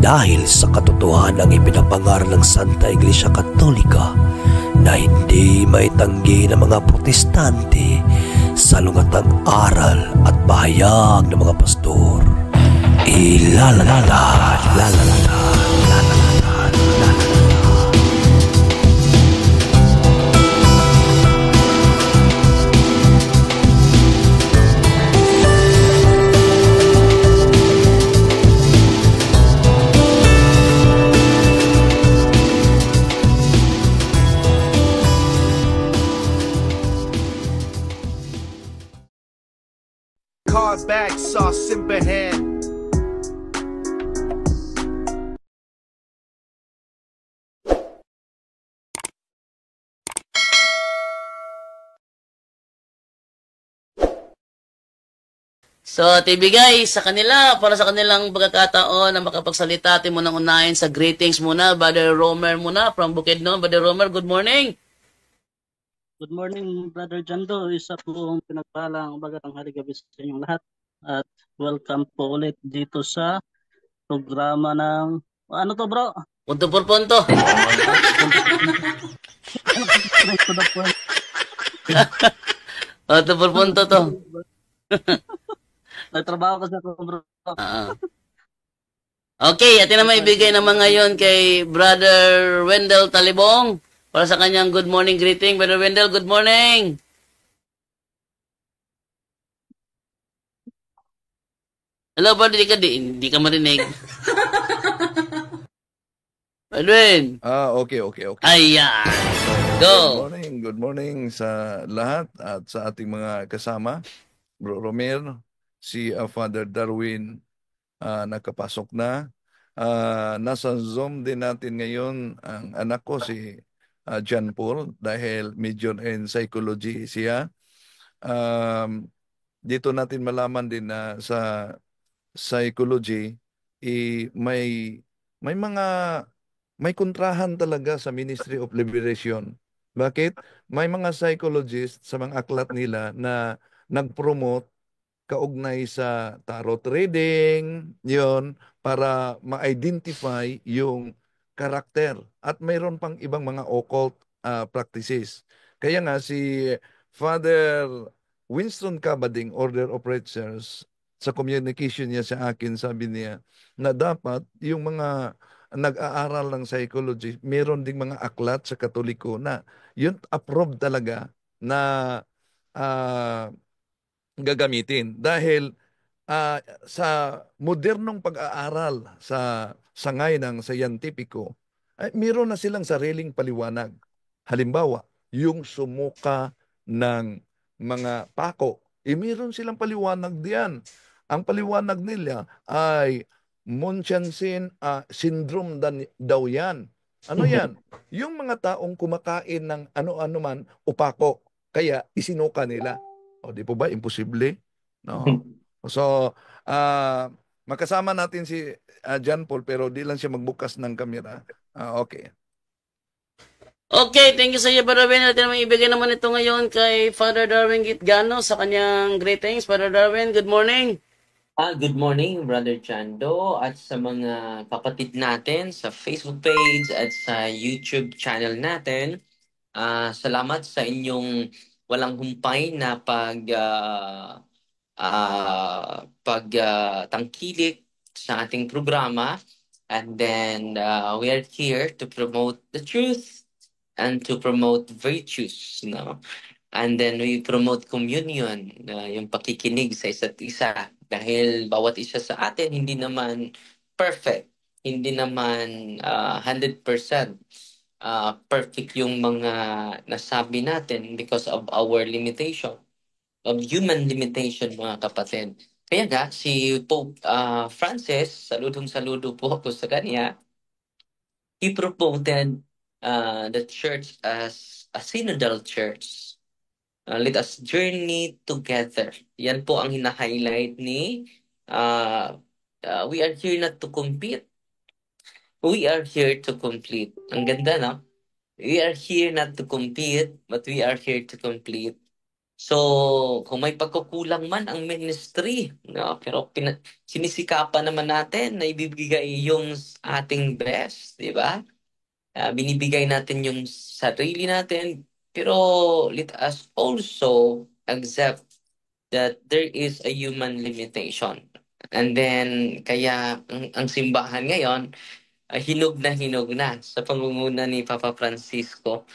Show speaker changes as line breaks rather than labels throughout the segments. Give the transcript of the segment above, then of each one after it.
dahil sa katotohanan ng ipinapangaral ng Santa Iglesia Katolika na hindi maitanggi ng mga protestante sa lungatang aral at pahayag ng mga pastor. Ilalatad, lalatad, lalatad, lalatad.
Bag sauce simperhan.
So, tibigay sa kanila, para sa kanilang pagkakataon na makapagsalita, atin munang unahin sa greetings muna. Brother Romer muna from Bukidnon. Brother Romer, good morning.
Good morning, Brother Jando. Isa po pinagpalang bagatang haligabi sa inyong lahat. At welcome po ulit dito sa programa ng... Ano to, bro?
Punto por punto. Punto por punto to.
Nagtrabaho kasi ako, bro.
Okay, atin na maibigay naman ngayon kay Brother Wendell Talibong para sa kanyang good morning greeting. Brother Wendell, good morning. Hello, brother, di ka marinig. Edwin.
Okay.
Ayan. Go.
Good morning sa lahat at sa ating mga kasama. Bro Romer, si Father Darwin nakapasok na. Nasa Zoom din natin ngayon ang anak ko si John Paul dahil major in psychology siya. Dito natin malaman din na sa psychology may kontrahan talaga sa Ministry of Liberation. Bakit? May mga psychologists sa mga aklat nila na nag-promote kaugnay sa tarot reading, yon para ma-identify yung karakter. At mayroon pang ibang mga occult practices. Kaya nga si Father Winston Cabading, Order of Preachers, sa communication niya sa akin, sabi niya na dapat yung mga nag-aaral ng psychology, meron ding mga aklat sa Katoliko na yun approved talaga na gagamitin. Dahil sa modernong pag-aaral sa sangay ng scientifico, meron na silang sariling paliwanag. Halimbawa, yung sumuka ng mga pako, meron silang paliwanag diyan. Ang paliwanag nila ay Munchausen syndrome daw yan. Ano yan? Yung mga taong kumakain ng ano-ano man, upako, kaya isinuka nila. O di po ba? Imposible. No? So, makasama natin si John Paul pero di lang siya magbukas ng kamera. Okay.
Okay, thank you sa iyo, Brother Darwin. Natin naman ibigay naman ito ngayon kay Father Darwin Gitgano sa kanyang greetings. Father Darwin, good morning.
Good morning, Brother Chando, at sa mga kapatid natin sa Facebook page at sa YouTube channel natin. Salamat sa inyong walang humpay na pagtangkilik sa ating programa. And then we are here to promote the truth and to promote virtues, no? And then we promote communion, yung pakikinig sa isa't isa. Dahil bawat isa sa atin hindi naman perfect, hindi naman 100% perfect yung mga nasabi natin because of our limitation, of human limitation, mga kapatid. Kaya nga, si Pope Francis, saludong-saludo po ako sa kanya, he promoted the church as a synodal church. Let us journey together. Yan po ang hina-highlight ni we are here not to compete. We are here to complete. Ang ganda, no? We are here not to compete, but we are here to complete. So, kung may pagkukulang man ang ministry, no? Pero sinisikapan naman natin na ibibigay yung ating best, di ba? Binibigay natin yung sarili natin, pero let us also accept that there is a human limitation. And then, kaya ang simbahan ngayon, hinog na sa pangunguna ni Papa Francisco.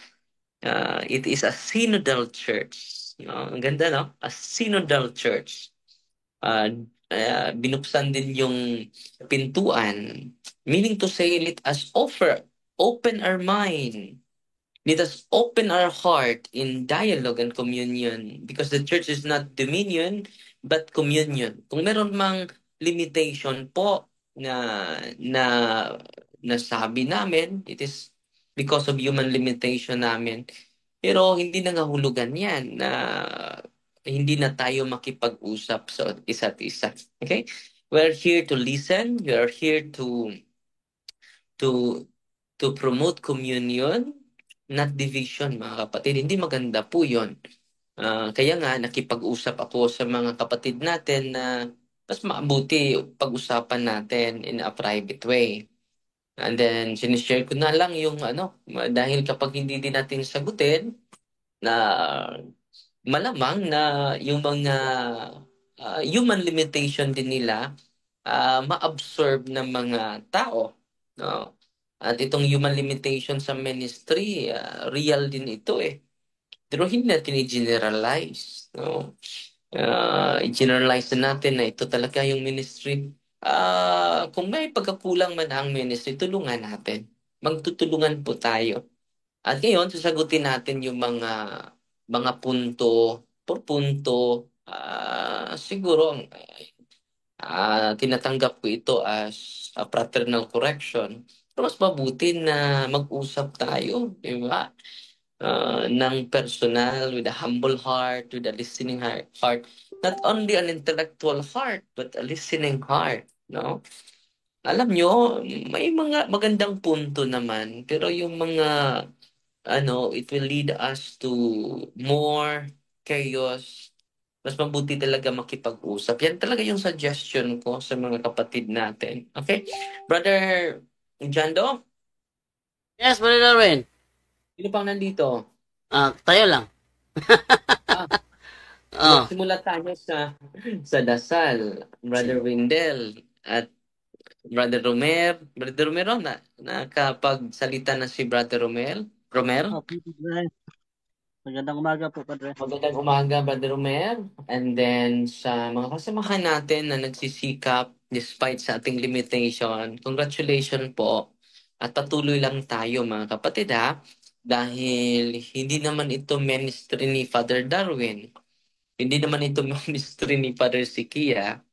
It is a synodal church. No? Ang ganda, no? A synodal church. Binuksan din yung pintuan. Meaning to say, let us open our mind. Let us open our heart in dialogue and communion because the church is not dominion but communion. Kung meron mang limitation po na nasabi namin, it is because of human limitation namin. Pero hindi nangahulugan yan na hindi na tayo makipag-usap sa isa't isa. Okay? We're here to listen. We are here to promote communion, not division, mga kapatid. Hindi maganda po yun. Kaya nga, nakipag-usap ako sa mga kapatid natin na mas mabuti pag-usapan natin in a private way. And then, sinishare ko na lang yung dahil kapag hindi din natin sagutin, na malamang na yung mga human limitation din nila ma-absorb ng mga tao. No? At itong human limitation sa ministry, real din ito eh. Pero hindi natin i-generalize. No? I-generalize na natin na ito talaga yung ministry. Kung may pagkakulang man ang ministry, tulungan natin. Magtutulungan po tayo. At ngayon, sasagutin natin yung mga punto por punto. Siguro, tinatanggap ko ito as a fraternal correction. Pero mas mabuti na mag-usap tayo, di ba? Ng personal, with a humble heart, with a listening heart. Not only an intellectual heart, but a listening heart. No? Alam nyo, may mga magandang punto naman, pero yung mga, it will lead us to more chaos. Mas mabuti talaga makipag-usap. Yan talaga yung suggestion ko sa mga kapatid natin. Okay? Brother Jando?
Yes, Brother Darwin.
Sino pang nandito?
Tayo lang.
Simula tayo sa dasal. Brother Windel at Brother Romer. Brother Romero, nakapagsalita na si Brother Romer?
Okay, Padre. Magandang umaga po, Padre.
Magandang umaga, Brother Romer. And then sa mga kasamahan natin na nagsisikap despite sa ating limitation, congratulations po. At patuloy lang tayo mga kapatid ha. Dahil hindi naman ito ministry ni Father Darwin. Hindi naman ito ministry ni Father Sikia.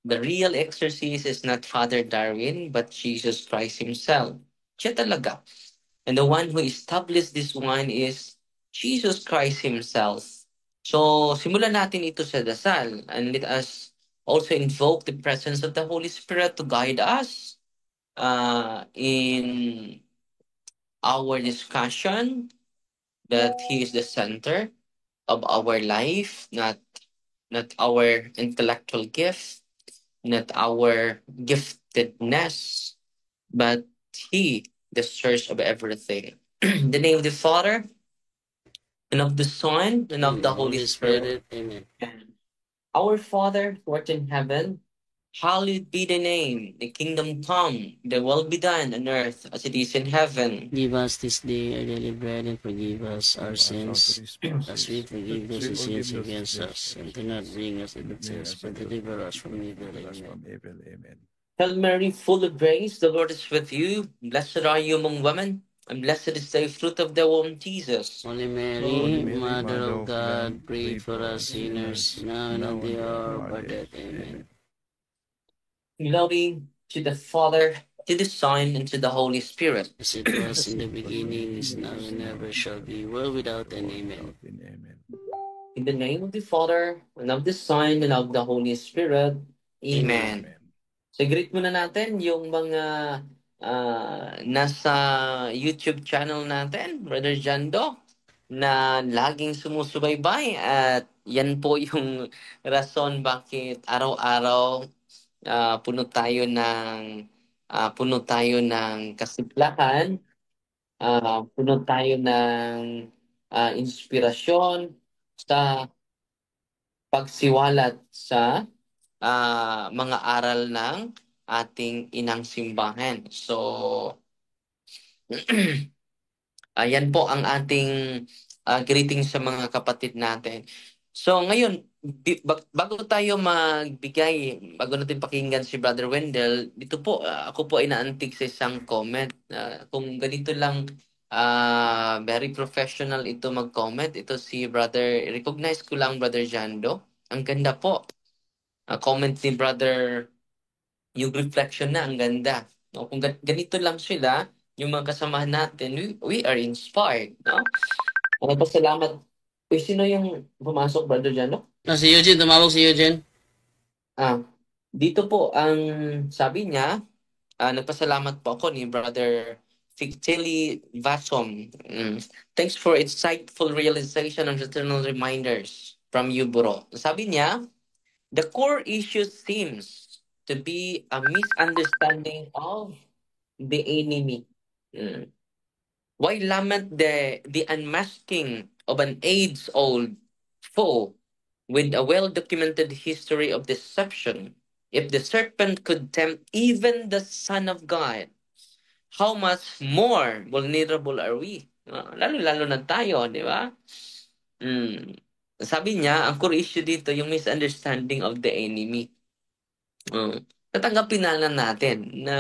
The real exorcist is not Father Darwin, but Jesus Christ himself. Siya talaga. And the one who established this one is Jesus Christ himself. So, simulan natin ito sa dasal. And let us also invoke the presence of the Holy Spirit to guide us in our discussion, that He is the center of our life, not our intellectual gift, not our giftedness, but He, the source of everything. In the name of the Father, and of the Son, and of the Holy Spirit.
Amen.
Our Father, who art in heaven, hallowed be thy name. The kingdom come, thy will be done on earth as it is in heaven.
Give us this day our daily bread, and forgive us our sins, as we forgive those who sin against us. And do not bring us into temptation, but deliver us from evil. Amen.
Hail Mary, full of grace, the Lord is with you. Blessed are you among women, and blessed is the fruit of the womb, Jesus.
Holy Mary, Mother of God, pray for us sinners, now and at the hour of our death. Amen.
Glory to the Father, to the Son, and to the Holy Spirit.
As it was in the beginning, is now, and ever shall be, world without end. Amen.
In the name of the Father, and of the Son, and of the Holy Spirit. Amen. So, greet muna natin yung mga nasa YouTube channel natin, Brother Jando, na laging sumusubaybay at yan po yung rason bakit araw-araw puno tayo ng kasiplahan, puno tayo ng inspirasyon sa pagsiwalat sa mga aral ng ating inang simbahan. So, ayan po ang ating greeting sa mga kapatid natin. So ngayon, bago tayo bago natin pakinggan si Brother Wendell, dito po, ako po ay naantig sa isang comment. Kung ganito lang, very professional ito mag-comment. Ito si Brother, recognize ko lang Brother Jando. Ang ganda po. Comment ni Brother, yung reflection na, ang ganda. No? Kung ganito lang sila, yung mga kasamahan natin, we are inspired. No? Salamat. Uy, sino yung pumasok, Brother Jano?
Si Eugene, tumawag si Eugene.
Dito po, ang sabi niya, nagpasalamat po ako ni Brother Fictili Vasom. Thanks for insightful realization and eternal reminders from you, bro. Sabi niya, the core issue seems to be a misunderstanding of the enemy. Why lament the unmasking of an age-old foe with a well-documented history of deception? If the serpent could tempt even the Son of God, how much more vulnerable are we? Lalo-lalo na tayo, di ba? Sabi niya, ang core issue dito, yung misunderstanding of the enemy. Tatanggapin na lang natin na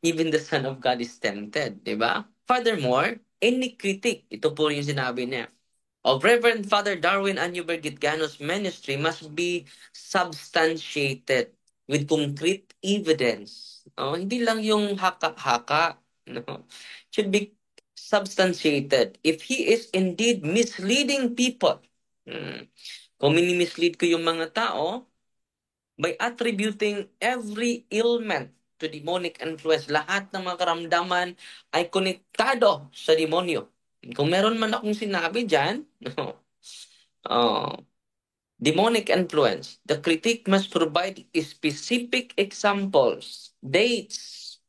even the Son of God is tempted, di ba? Furthermore, any critic, ito po yung sinabi niya, of Reverend Father Darwin Anuber Gitgano's ministry must be substantiated with concrete evidence. Hindi lang yung haka-haka. No? Should be substantiated. If he is indeed misleading people, kung mini-mislead ko yung mga tao, by attributing every ailment to demonic influence, lahat ng mga karamdaman ay konektado sa demonyo. Kung meron man akong sinabi dyan, demonic influence, the critic must provide specific examples, dates,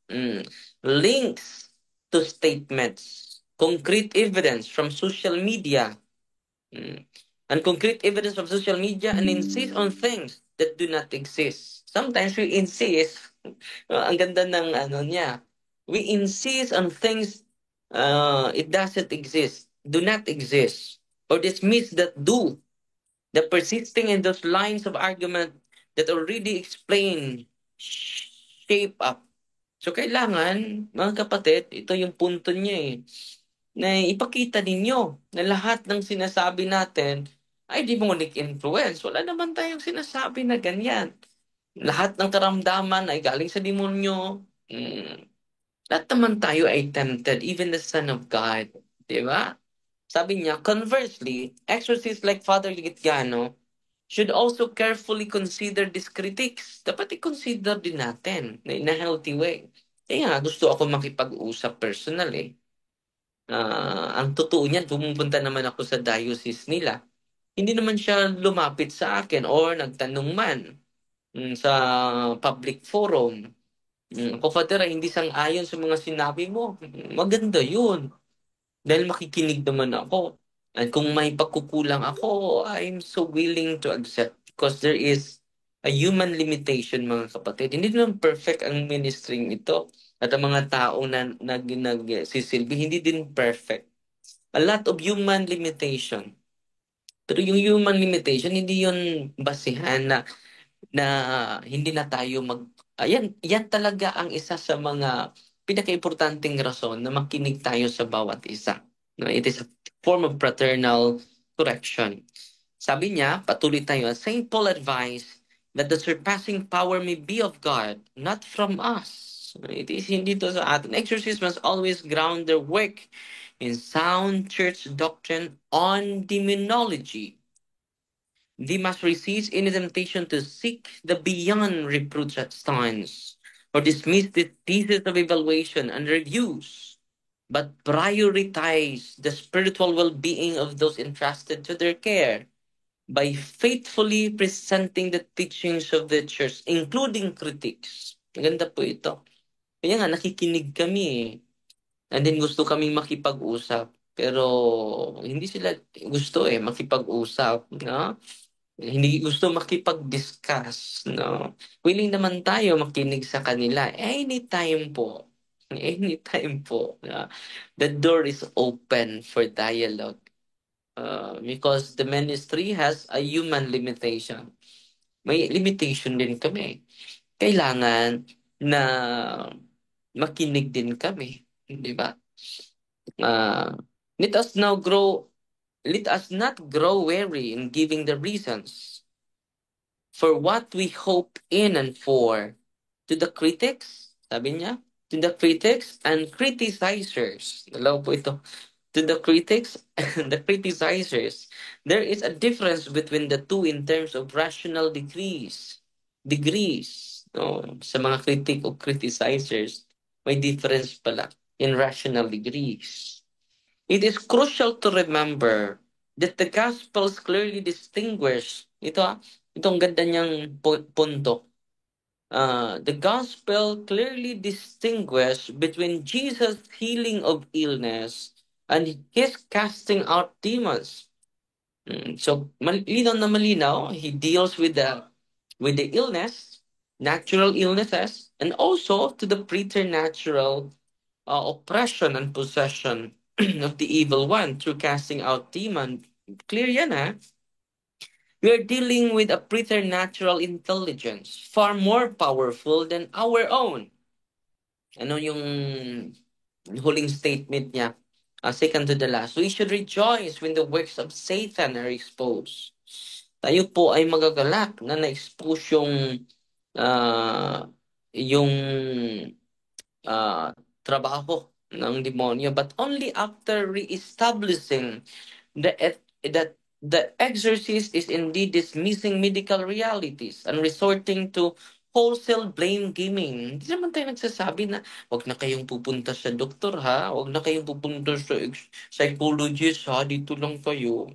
links to statements, concrete evidence from social media, and concrete evidence from social media, and insist on things that do not exist. Sometimes we insist, ang ganda ng niya, we insist on things it doesn't exist, do not exist, or dismiss that do. The persisting in those lines of argument that already explain, shape up. So kailangan, mga kapatid, ito yung punto niya na ipakita ninyo na lahat ng sinasabi natin ay demonic influence. Wala naman tayong sinasabi na ganyan. Lahat ng karamdaman ay galing sa demonyo. Lahat naman tayo ay tempted, even the Son of God. Diba? Sabi niya, conversely, exorcists like Father Gitgano should also carefully consider these critics. Dapat i-consider din natin in a healthy way. Kaya gusto ako makipag-usap personal ang totoo niyan, pumupunta naman ako sa diocese nila. Hindi naman siya lumapit sa akin or nagtanong man sa public forum. Ako, Father, hindi sang-ayon sa mga sinabi mo. Maganda yun. Dahil makikinig naman ako. At kung may pagkukulang ako, I'm so willing to accept because there is a human limitation, mga kapatid. Hindi naman perfect ang ministering ito. At ang mga taong nagsisilbi, hindi din perfect. A lot of human limitation. Pero yung human limitation, hindi yun basihan na hindi na tayo yan talaga ang isa sa mga pinaka-importanting rason na makinig tayo sa bawat isa. No, it is a form of fraternal correction. Sabi niya, patuloy tayo, St. Paul advised that the surpassing power may be of God, not from us. It is hindi to sa atin. Exorcists must always ground their work in sound church doctrine on demonology. They must resist any temptation to seek the beyond reproach at stance or dismiss the thesis of evaluation and reviews, but prioritize the spiritual well-being of those entrusted to their care. by faithfully presenting the teachings of the church, including critics. Maganda po ito. Kaya nga, nakikinig kami eh. And then gusto kaming makipag-usap. Pero hindi sila gusto makipag-usap. No? Hindi gusto makipag-discuss. No? Willing naman tayo makinig sa kanila. Anytime po. Anytime po. No? The door is open for dialogue. Because the ministry has a human limitation. May limitation din kami. Kailangan na makinig din kami. Di ba? Uh, let us now grow, let us not grow weary in giving the reasons for what we hope in and for to the critics, sabi niya, to the critics and criticizers. Dalawa po ito. To the critics and the criticizers, there is a difference between the two in terms of rational degrees. Degrees. No? Sa mga critic o criticizers, may difference pala in rational degrees. It is crucial to remember that the Gospels clearly distinguish, itong ganda niyang punto. The Gospel clearly distinguish between Jesus' healing of illness and his casting out demons. So, malinaw na malinaw, he deals with the illness, natural illnesses, and also to the preternatural oppression and possession of the evil one through casting out demon. Clear yan, ha? We are dealing with a preternatural intelligence, far more powerful than our own. Ano yung huling statement niya? Second to the last. We should rejoice when the works of Satan are exposed. Tayo po ay magagalak na na-expose yung trabaho ng demonyo, but only after re-establishing that the exorcist is indeed dismissing medical realities and resorting to wholesale blame gaming. Hindi naman tayo nagsasabi na wag na kayong pupunta sa doktor ha, wag na kayong pupunta sa psychologist ha, dito lang kayo.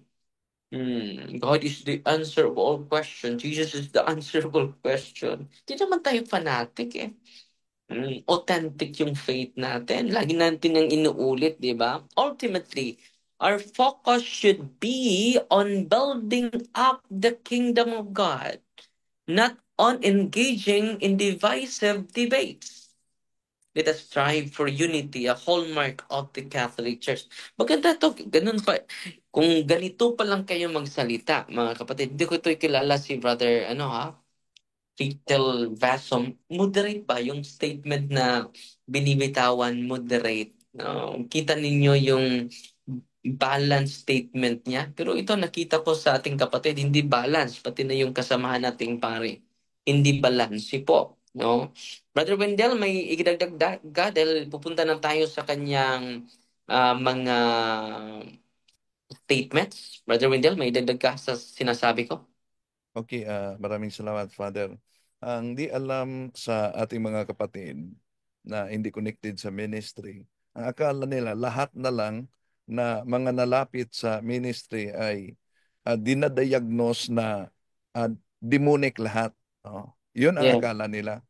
God is the answer of all questions. Jesus is the answerable question. Hindi naman tayo fanatic eh. Authentic yung faith natin. Lagi natin yung inuulit, di ba? Ultimately, our focus should be on building up the kingdom of God, not on engaging in divisive debates. Let us strive for unity, a hallmark of the Catholic Church. Maganda to, ganun pa. Kung ganito pa lang kayo magsalita, mga kapatid, hindi ko ito kilala si Brother, Ritel Vasom, moderate ba yung statement na binibitawan, moderate? Kita ninyo yung balance statement niya. Pero ito nakita ko sa ating kapatid, hindi balance, pati na yung kasamahan nating pare. Hindi balance po. No? Brother Wendell, may idagdag dahil pupunta na tayo sa kanyang mga statements. Brother Wendell, may idagdag ka sa sinasabi ko?
Okay, maraming salamat, Father. Ang di alam sa ating mga kapatid na hindi connected sa ministry, ang akala nila lahat na lang na mga nalapit sa ministry ay dinadiagnose na demonic lahat. Yun ang
Yeah.
akala nila.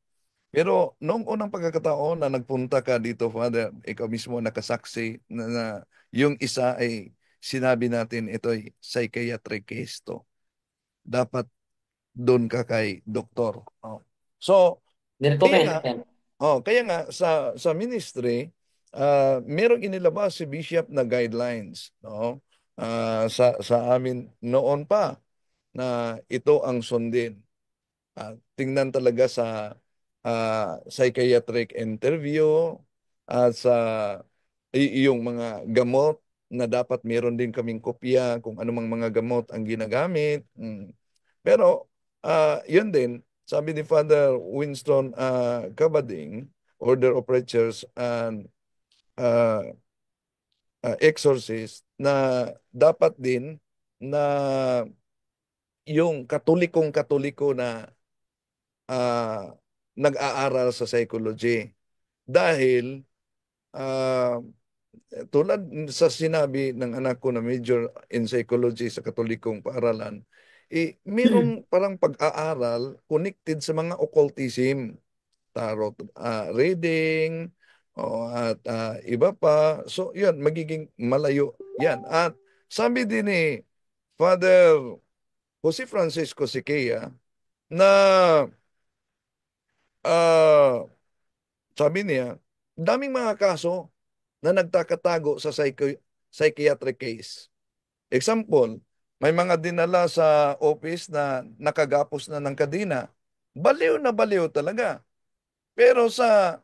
Pero noong unang pagkakataon na nagpunta ka dito, Father, ikaw mismo nakasaksi na yung isa ay sinabi natin ito ay psychiatric case to. Dapat doon ka kay doktor. So, kaya nga sa ministry, merong inilabas si Bishop na guidelines, sa amin noon pa na ito ang sundin. Tingnan talaga sa psychiatric interview at sa iyong mga gamot na dapat meron din kaming kopya kung anumang mga gamot ang ginagamit. Pero yun din, sabi ni Father Winston Cabading, Order of Preachers and Exorcist, na dapat din na yung katoliko na nag-aaral sa psychology. Dahil tulad sa sinabi ng anak ko na major in psychology sa katolikong paaralan, Mayroong parang pag-aaral connected sa mga occultism, tarot reading, at iba pa. So, yun, magiging malayo yan. At sabi din ni Father Jose Francisco Siqueira na ah, sabi niya, daming mga kaso na nagtakatago sa psychiatric case. Example, may mga dinala sa office na nakagapos na ng kadina. Baliw na baliw talaga. Pero sa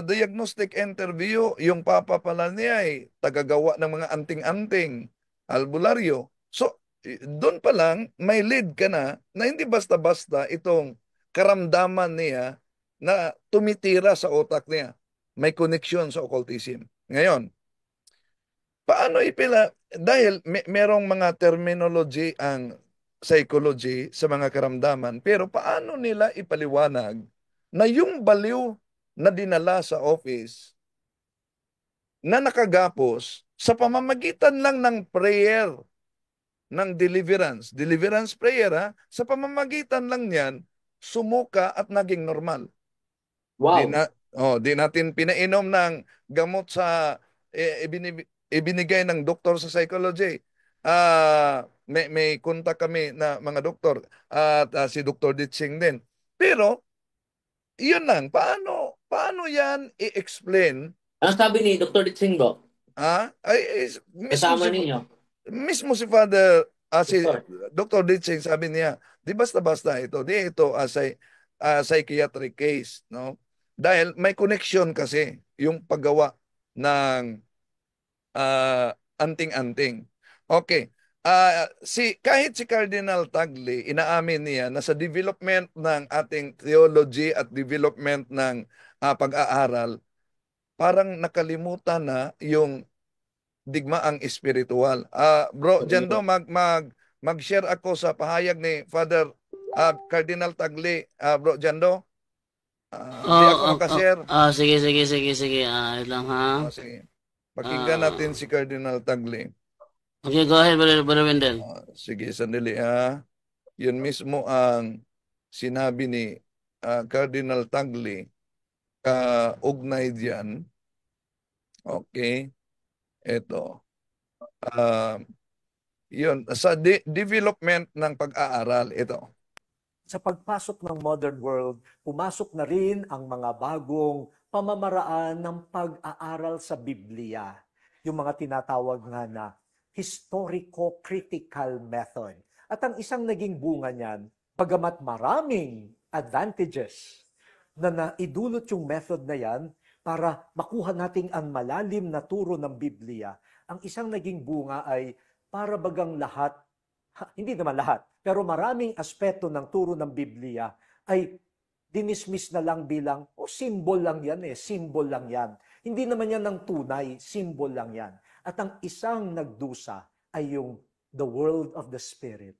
diagnostic interview, yung papa pala niya ay tagagawa ng mga anting-anting, albularyo. So, doon pa lang, may lead ka na hindi basta-basta itong karamdaman niya na tumitira sa utak niya. May connection sa occultism. Ngayon, paano dahil merong mga terminology ang psychology sa mga karamdaman, pero paano nila ipaliwanag na yung baliw na dinala sa office na nakagapos sa pamamagitan lang ng prayer ng deliverance prayer, sa pamamagitan lang niyan sumuka at naging normal.
Wow.
Di natin pinainom ng gamot sa ibinigay ng doktor sa psychology. May kontak kami na mga doktor at si Dr. Ditching din. Pero yun lang, paano yan i-explain?
Ano sabi ni Dr. Ditsingo? Kasama ninyo?
Mismo si Father, si
Doktor.
Dr. Ditching, sabi niya, di basta-basta ito, di ito as psychiatric case, no? Dahil may connection kasi yung paggawa ng anting-anting. Okay. Kahit si Cardinal Tagle, inaamin niya na sa development ng ating theology at development ng pag-aaral, parang nakalimutan na yung digmaang espiritual. Bro Jando, mag-share ako sa pahayag ni Father Cardinal Tagle. Bro Jando, di ako makashare.
Sige. Wait lang ha.
Sige. Pakinggan natin si Cardinal Tagle.
Okay, go ahead, Brother Wendell.
Sige, sandali Yun mismo ang sinabi ni Cardinal Tagle kaugnay diyan. Okay. Ito. Yun, sa development ng pag-aaral, ito.
Sa pagpasok ng modern world, pumasok na rin ang mga bagong pamamaraan ng pag-aaral sa Biblia. Yung mga tinatawag nga na historico-critical method. At ang isang naging bunga niyan, bagamat maraming advantages na naidulot yung method na yan para makuha nating ang malalim na turo ng Biblia, ang isang naging bunga ay para bagang lahat, hindi naman lahat, pero maraming aspeto ng turo ng Biblia ay dinismiss na lang bilang, symbol lang yan symbol lang yan. Hindi naman yan ng tunay, symbol lang yan. At ang isang nagdusa ay yung the world of the Spirit.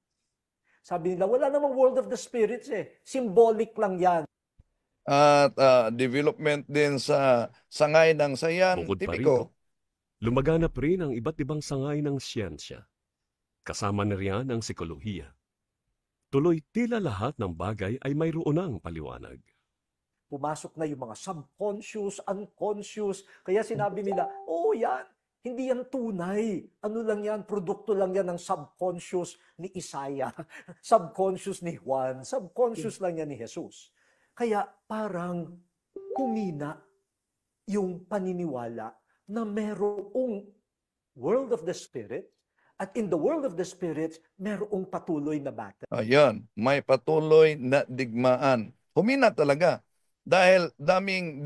Sabi nila, wala namang world of the Spirits symbolic lang yan.
At development din sa sangay ng sayan,
Bukod pa
tipiko.
rito, lumaganap rin ang iba't ibang sangay ng siyensya. Kasama na riyan ang psikolohiya. Tuloy tila lahat ng bagay ay mayroon ng paliwanag.
Pumasok na yung mga subconscious, unconscious. Kaya sinabi nila, yan, hindi yan tunay. Ano lang yan, produkto lang yan ng subconscious ni Isaiah, subconscious ni Juan, subconscious lang yan ni Jesus. Kaya parang humina yung paniniwala na merong world of the Spirit at in the world of the Spirit, merong patuloy na battle.
Ayan, may patuloy na digmaan. Humina talaga dahil daming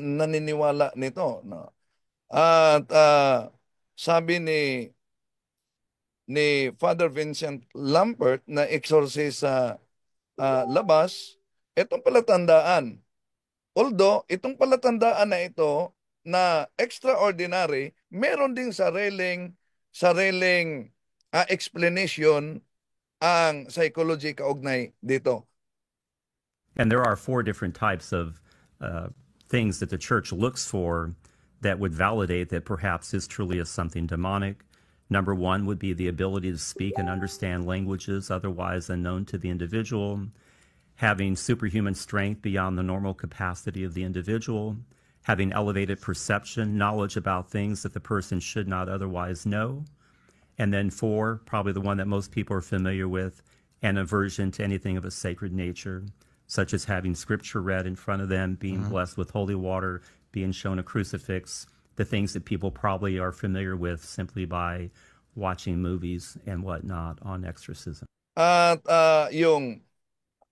naniniwala nito. No? At sabi ni Father Vincent Lampert na exorcist sa labas, itong palatandaan. Although, itong palatandaan na ito na extraordinary, meron ding sariling explanation ang psychology kaugnay dito.
And there are 4 different types of things that the church looks for that would validate that perhaps this truly is something demonic. Number one would be the ability to speak and understand languages otherwise unknown to the individual, having superhuman strength beyond the normal capacity of the individual, having elevated perception, knowledge about things that the person should not otherwise know. And then four, probably the one that most people are familiar with, an aversion to anything of a sacred nature, such as having scripture read in front of them, being blessed with holy water, being shown a crucifix, the things that people probably are familiar with simply by watching movies and whatnot on exorcism.
At yung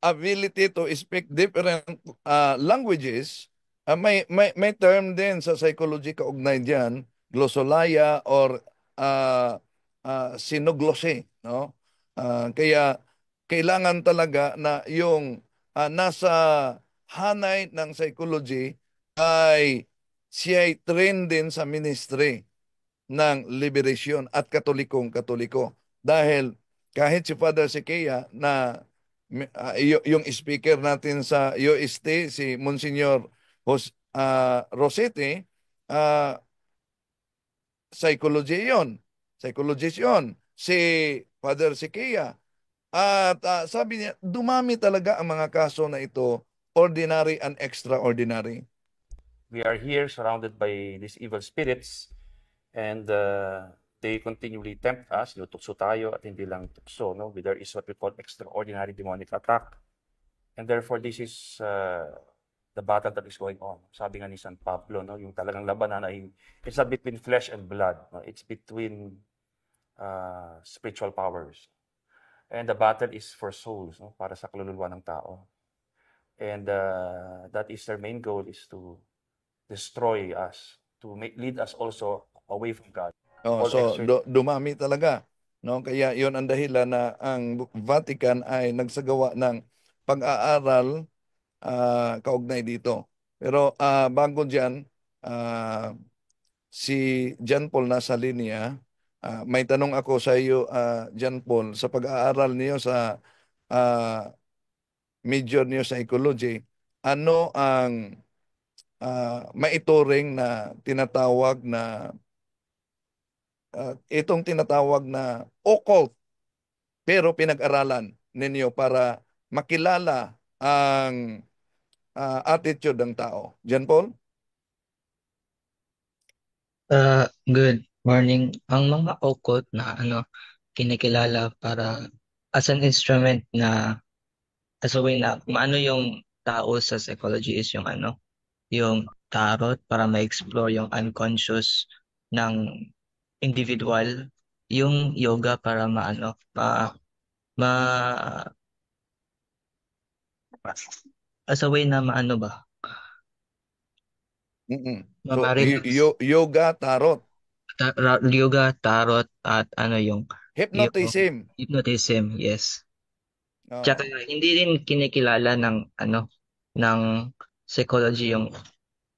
ability to speak different languages, may term din sa psychology kaugnay diyan, glossolalia or synoglossy, no? Kaya kailangan talaga na yung nasa hanay ng psychology ay siya trained din sa ministry ng liberation at katolikong-katoliko. Dahil kahit si Father Sequeia na yung speaker natin sa UST, si Monsignor Rosete, psychologist yon. Si Father Sequeia. At sabi niya, dumami talaga ang mga kaso na ito, ordinary and extraordinary.
We are here surrounded by these evil spirits and they continually tempt us. Tukso tayo at hindi lang tukso. No? There is what we call extraordinary demonic attack. And therefore, this is the battle that is going on. Sabi nga ni San Pablo, no? Yung talagang labanan ay it's not between flesh and blood. No? It's between spiritual powers. And the battle is for souls, no? Para sa kaluluwa ng tao. And that is their main goal, is to destroy us, to lead us also away from God.
So dumami talaga, no? Kaya 'yon ang dahilan na ang Vatican ay nagsagawa ng pag-aaral kaugnay dito. Pero bago diyan, si John Paul nasa linya. May tanong ako sa iyo, John Paul, sa pag-aaral niyo sa major niyo sa psychology, ano ang maituring na tinatawag na itong tinatawag na occult, pero pinag-aralan ninyo para makilala ang attitude ng tao? John Paul?
Good morning. Ang mga occult na kinikilala para as an instrument na as a way na maano yung tao sa psychology is yung yung tarot para ma-explore yung unconscious ng individual, yung yoga para as a way na
So, yoga, tarot.
Yoga, tarot, at yung
hypnotism,
yes. Tsaka hindi rin kinikilala ng psychology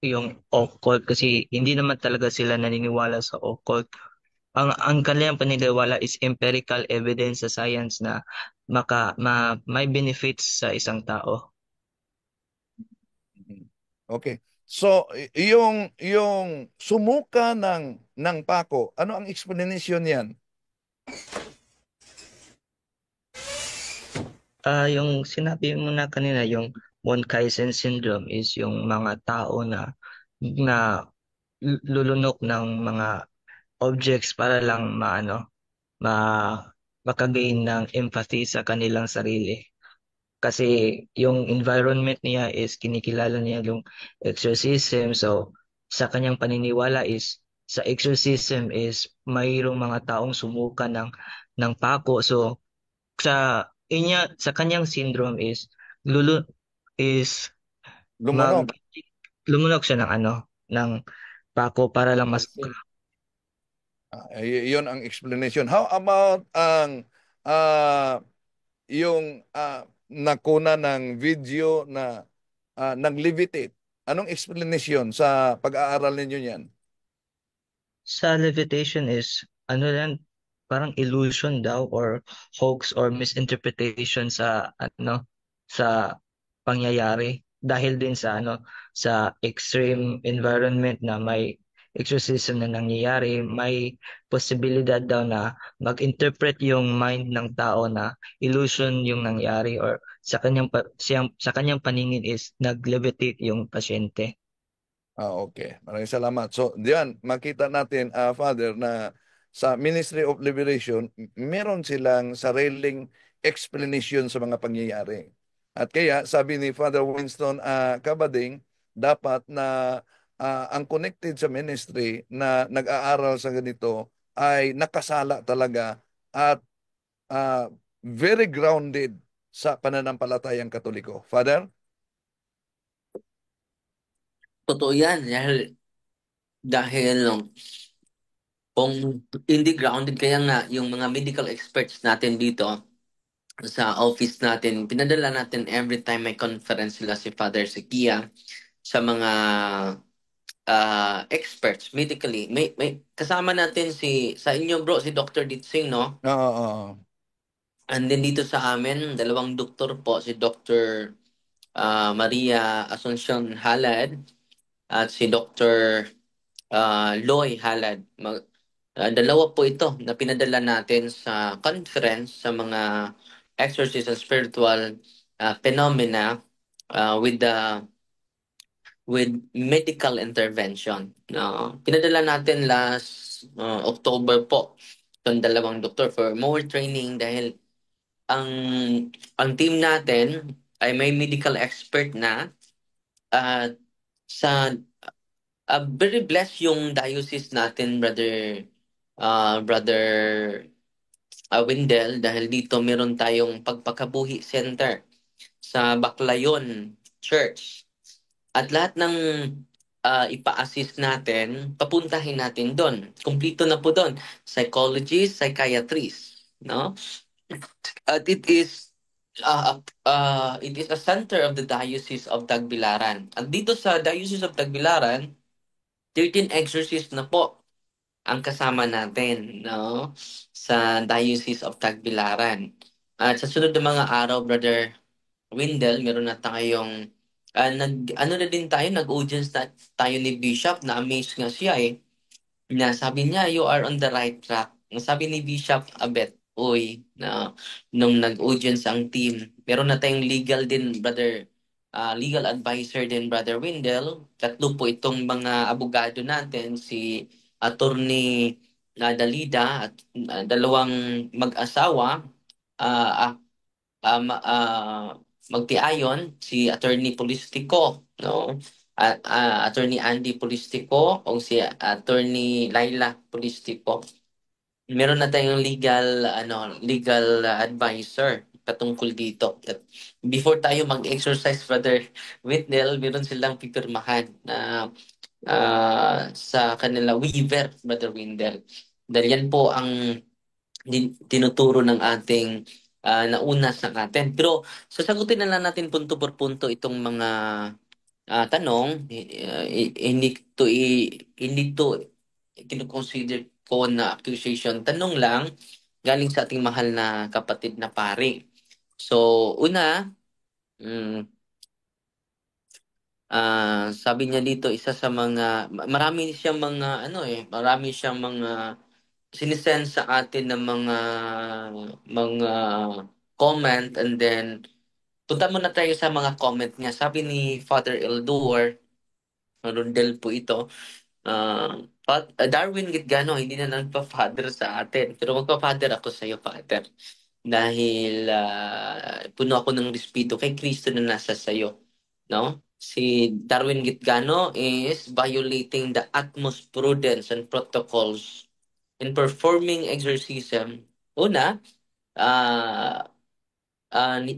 yung occult kasi hindi naman talaga sila naniniwala sa occult. Ang kanilang paniniwala is empirical evidence sa science na may benefits sa isang tao.
Okay. So, yung sumuka ng pako, ano ang explanation niyan?
Yung sinabi mo na kanina, yung Wonkaisen syndrome is yung mga tao na lulunok ng mga objects para lang makagain ng empathy sa kanilang sarili. Kasi yung environment niya is kinikilala niya yung exorcism. So sa kanyang paniniwala is sa exorcism is mayroong mga taong sumuka ng pako. So sa kanyang syndrome is lumunok siya ng pako para lang mas
yun ang explanation. How about ang yung nakuna ng video na nag-levitate? Anong explanation sa pag-aaral ninyo niyan?
Sa levitation is parang illusion daw or hoax or misinterpretation sa pangyayari dahil din sa extreme environment na may exorcism na nangyayari, may posibilidad daw na mag-interpret yung mind ng tao na illusion yung nangyari or sa kanyang paningin is nag-levitate yung pasyente.
Okay. Maraming salamat. So, diyan, makita natin, Father, na sa Ministry of Liberation, meron silang sariling explanation sa mga pangyayari. At kaya, sabi ni Father Winston Cabading, dapat na ang connected sa ministry na nag-aaral sa ganito ay nakasala talaga at very grounded sa pananampalatayang Katoliko. Father?
Totoo yan. Dahil kung hindi grounded, kaya nga yung mga medical experts natin dito sa office natin, pinadala natin every time may conference sila si Father Sekia sa mga experts medically. May kasama natin sa inyo bro, si Dr. Ditsing, no?
Oo.
And then dito sa amin, dalawang doktor po, si Dr. Maria Asuncion Halad at si Dr. Loy Halad. Dalawa po ito na pinadala natin sa conference sa mga exorcism spiritual phenomena with medical intervention. Pinadala natin last October po itong dalawang doktor for more training dahil ang team natin ay may medical expert na sa very blessed yung diocese natin, brother Windel, dahil dito meron tayong pagpakabuhi center sa Baclayon Church. At lahat ng ipa-assist natin, papuntahin natin doon. Kumplito na po doon. Psychologist, psychiatrist, no? At it is a center of the Diocese of Tagbilaran. At dito sa Diocese of Tagbilaran, 13 exorcists na po ang kasama natin, no? Sa Diocese of Tagbilaran. At sa sunod na mga araw, Brother Windel, meron na tayong nag-audience na tayo ni Bishop, na-amaze nga siya na sabi niya, you are on the right track. Sabi ni Bishop Abet, nung nag-audience ang team, meron na tayong legal din, brother, legal advisor din, Brother Windel. Tatlo po itong mga abogado natin, si Attorney Dalida at dalawang mag-asawa, magtiayon, si Attorney Polistico, no? At Attorney Andy Polistico o si Attorney Laila Polistico. Meron na tayong legal advisor patungkol dito. At before tayo mag-exercise, Brother Whitnell, meron silang pipirmahan na sa kanila waiver, Brother Windel. Dahil yan po ang tinuturo ng ating nauna sa atin. Pero sasagutin na lang natin punto por punto itong mga tanong. Hindi to kino-consider ko na accusation. Tanong lang galing sa ating mahal na kapatid na pare. So, una, sabi niya dito, isa sa mga, marami siyang mga sinisend sa atin ng mga comment, and then punta muna tayo sa mga comment niya. Sabi ni Father Eldor, Rondel po ito, Darwin Gitgano, hindi na nagpa-father sa atin. Pero magpa-father ako sa iyo, Father. Dahil puno ako ng respeto kay Kristo na nasa sayo. No? Si Darwin Gitgano is violating the utmost prudence and protocols in performing exorcism. Una,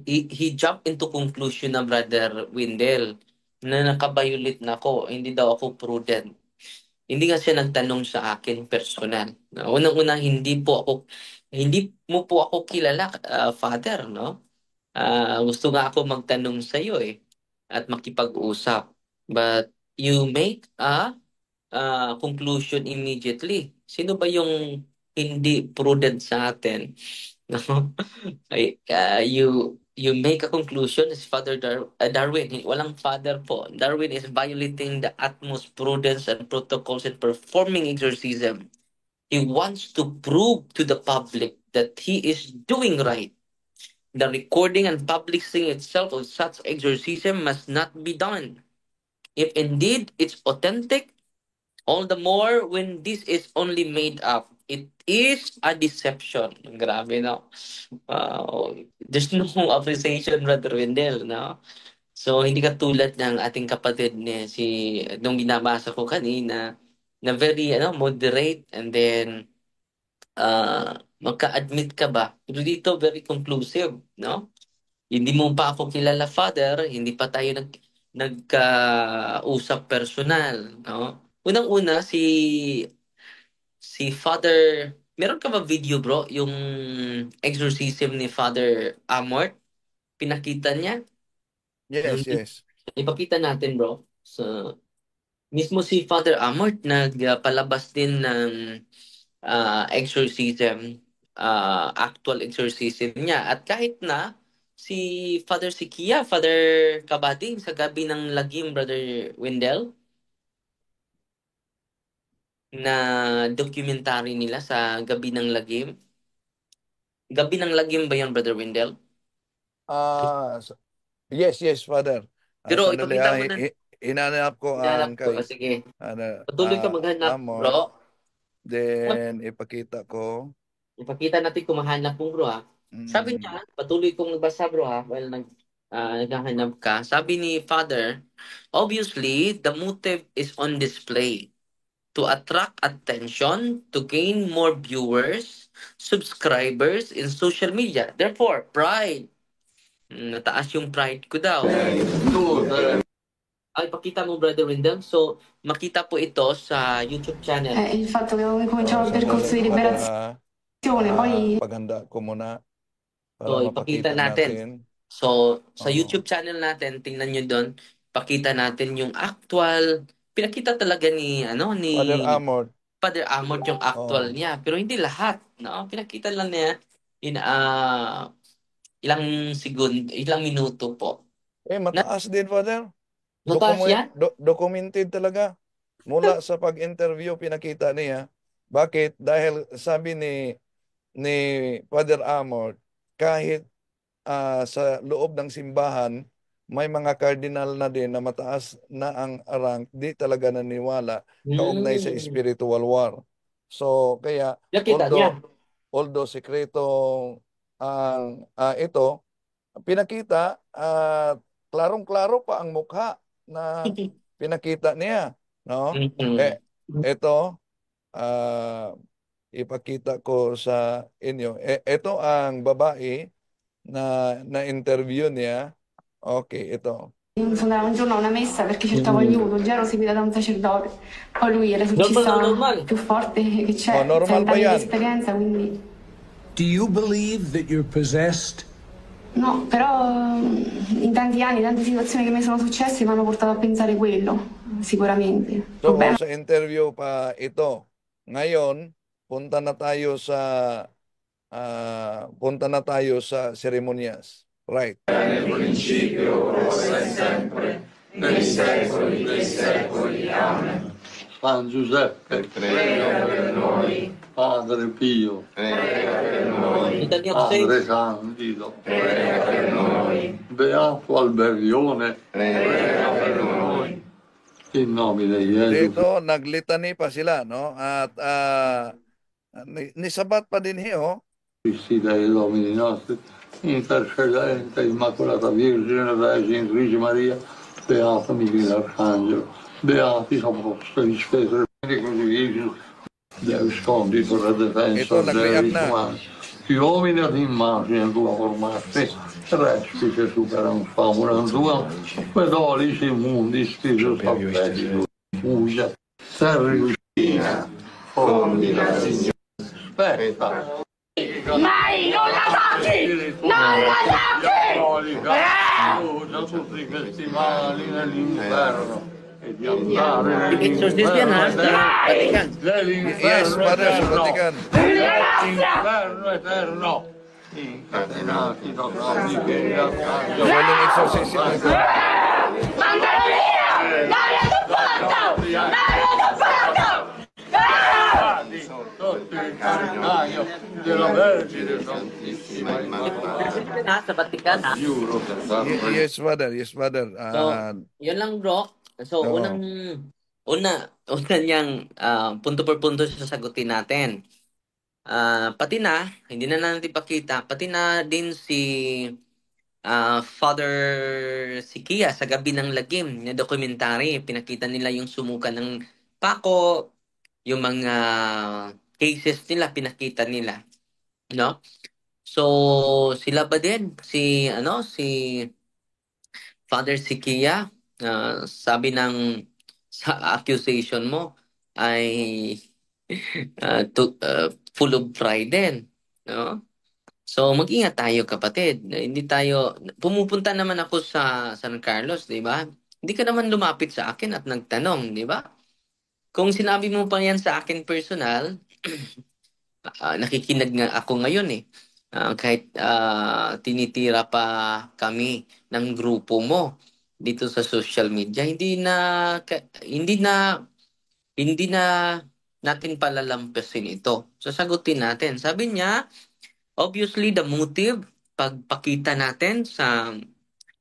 he jumped into conclusion na Brother Windel na nakabiolate na ako, hindi daw ako prudent. Hindi nga siya nagtanong sa akin personal. Unang-una, hindi mo po ako kilala, Father, no? Gusto nga ako magtanong sa iyo at makipag-usap. But you make a conclusion immediately. Sino ba yung hindi prudent sa atin? No? you make a conclusion as Darwin. Walang father po. Darwin is violating the utmost prudence and protocols in performing exorcism. He wants to prove to the public that he is doing right. The recording and publishing itself of such exorcism must not be done. If indeed it's authentic, all the more when this is only made up. It is a deception. Grabe, no? There's no appreciation, Brother Wendell, no? So, hindi katulad ng ating kapatid ni nung binabasa ko kanina, na very, moderate, and then, magka-admit ka ba? Pero dito, very conclusive, no? Hindi mo pa ako kilala, Father, hindi pa tayo nagkausap personal, no? Unang-una, si Father, meron ka ba video, bro? Yung exorcism ni Father Amort, pinakita niya?
Yes.
Ipakita natin, bro. So, mismo si Father Amort nagpalabas din ng exorcism, actual exorcism niya. At kahit na si Father Sikia, Father Kabading sa Gabi ng Lagim, Brother Wendell, na documentary nila sa Gabi ng Lagim. Gabi ng Lagim ba yan, Brother Wendell?
Yes, Father.
Pero
Sandali,
ipakita mo na.
hinanap ko ang
Ko. Sige. Patuloy ka maghanap,
Amor.
bro.
Then, ipakita ko.
Ipakita natin kung mahanap mo, bro, ha? Sabi niya, patuloy kong nagbasa, bro, ha? While naghahanap ka. Sabi ni Father, obviously, the motive is on display. To attract attention, to gain more viewers, subscribers in social media. Therefore, pride. Nataas yung pride ko daw. Ay, pakita mo, Brother Wendell. So, makita po ito sa YouTube channel.
Il fatto che cominciamo il percorso di liberazione, poi...
Paganda ko muna.
So, ipakita natin. So, sa YouTube channel natin, tingnan nyo doon, pakita natin yung actual... Pinakita talaga ni Father Amort yung actual niya, pero hindi lahat, no? Pinakita lang niya in ilang minuto po.
Mataas din, Father.
Mataas yan?
Documented talaga. Mula sa pag-interview pinakita niya. Bakit? Dahil sabi ni Father Amort, kahit sa loob ng simbahan may mga cardinal na din na mataas na ang rank, di talaga naniwala kaugnay sa spiritual war. So, kaya, although sekreto ang ito, pinakita, klarong-klaro pa ang mukha na pinakita niya. No? Ito, ipakita ko sa inyo. Ito ang babae na interview niya. Ok, ito.
Io mi sono andata un giorno a una messa perché cercavo aiuto, già ero seguita da un sacerdote. Poi lui è l'esorcista più forte che c'è, anni di esperienza, quindi...
Do you believe that you're possessed?
No, però in tanti anni, tante situazioni che mi sono successe mi hanno portato a pensare quello, sicuramente.
So, sa interview pa ito. Ngayon, punta na tayo sa seremonyas. Right.
Nel principio, ora e sempre, nei secoli dei secoli. Amen.
San Giuseppe,
prega per noi.
Padre Pio,
prega per noi.
Padre Candido,
prega per noi.
Beato Alberione,
prega per noi.
In nomine di Gesù.
Dito, naglitani pa sila, no? At nisabat pa din hiyo.
Cristi dei Domini nostri, intercedente Immacolata Vergine, Vergine Maria, Beato Michele Arcangelo, Beati Apostoli, Spesere, Crocifixus, Deus Conditor et Defensor Deus Humanis, uomini ad immagine tua formate, respice superam famulam tuam, qued olis immundi spiritus affettitus, fugia, terribina, fondi la Signore. Aspetta.
Mai, non la tocchi! Non la tocchi!
Da tutti questi mali nell'inferno e di andare nell'inferno eterno incatenati da grandi che
Walang exorcism ito.
della Vergine Santissima
Sa Vatican, ha?
Yes, Father. Yes, Father.
So, yun lang bro. So,
Oo.
una niyang punto per punto sasagutin natin. Pati na, hindi na natin ipakita, pati na din si Father Sikia sa Gabi ng Lagim na documentary. Pinakita nila yung sumuka ng pako, yung mga cases nila, pinakita nila. No? So, sila ba din? Si Father Sikia, sabi sa accusation mo ay full of pride din, no? So mag-ingat tayo kapatid. Hindi tayo pumupunta naman ako sa San Carlos, 'di ba? Hindi ka naman lumapit sa akin at nagtanong, 'di ba? Kung sinabi mo pa 'yan sa akin personal, nakikinig nga ako ngayon eh. Kahit tinitira pa kami ng grupo mo dito sa social media, hindi na natin palalampasin ito. Sasagutin natin. Sabi niya, obviously the motive, pagpakita natin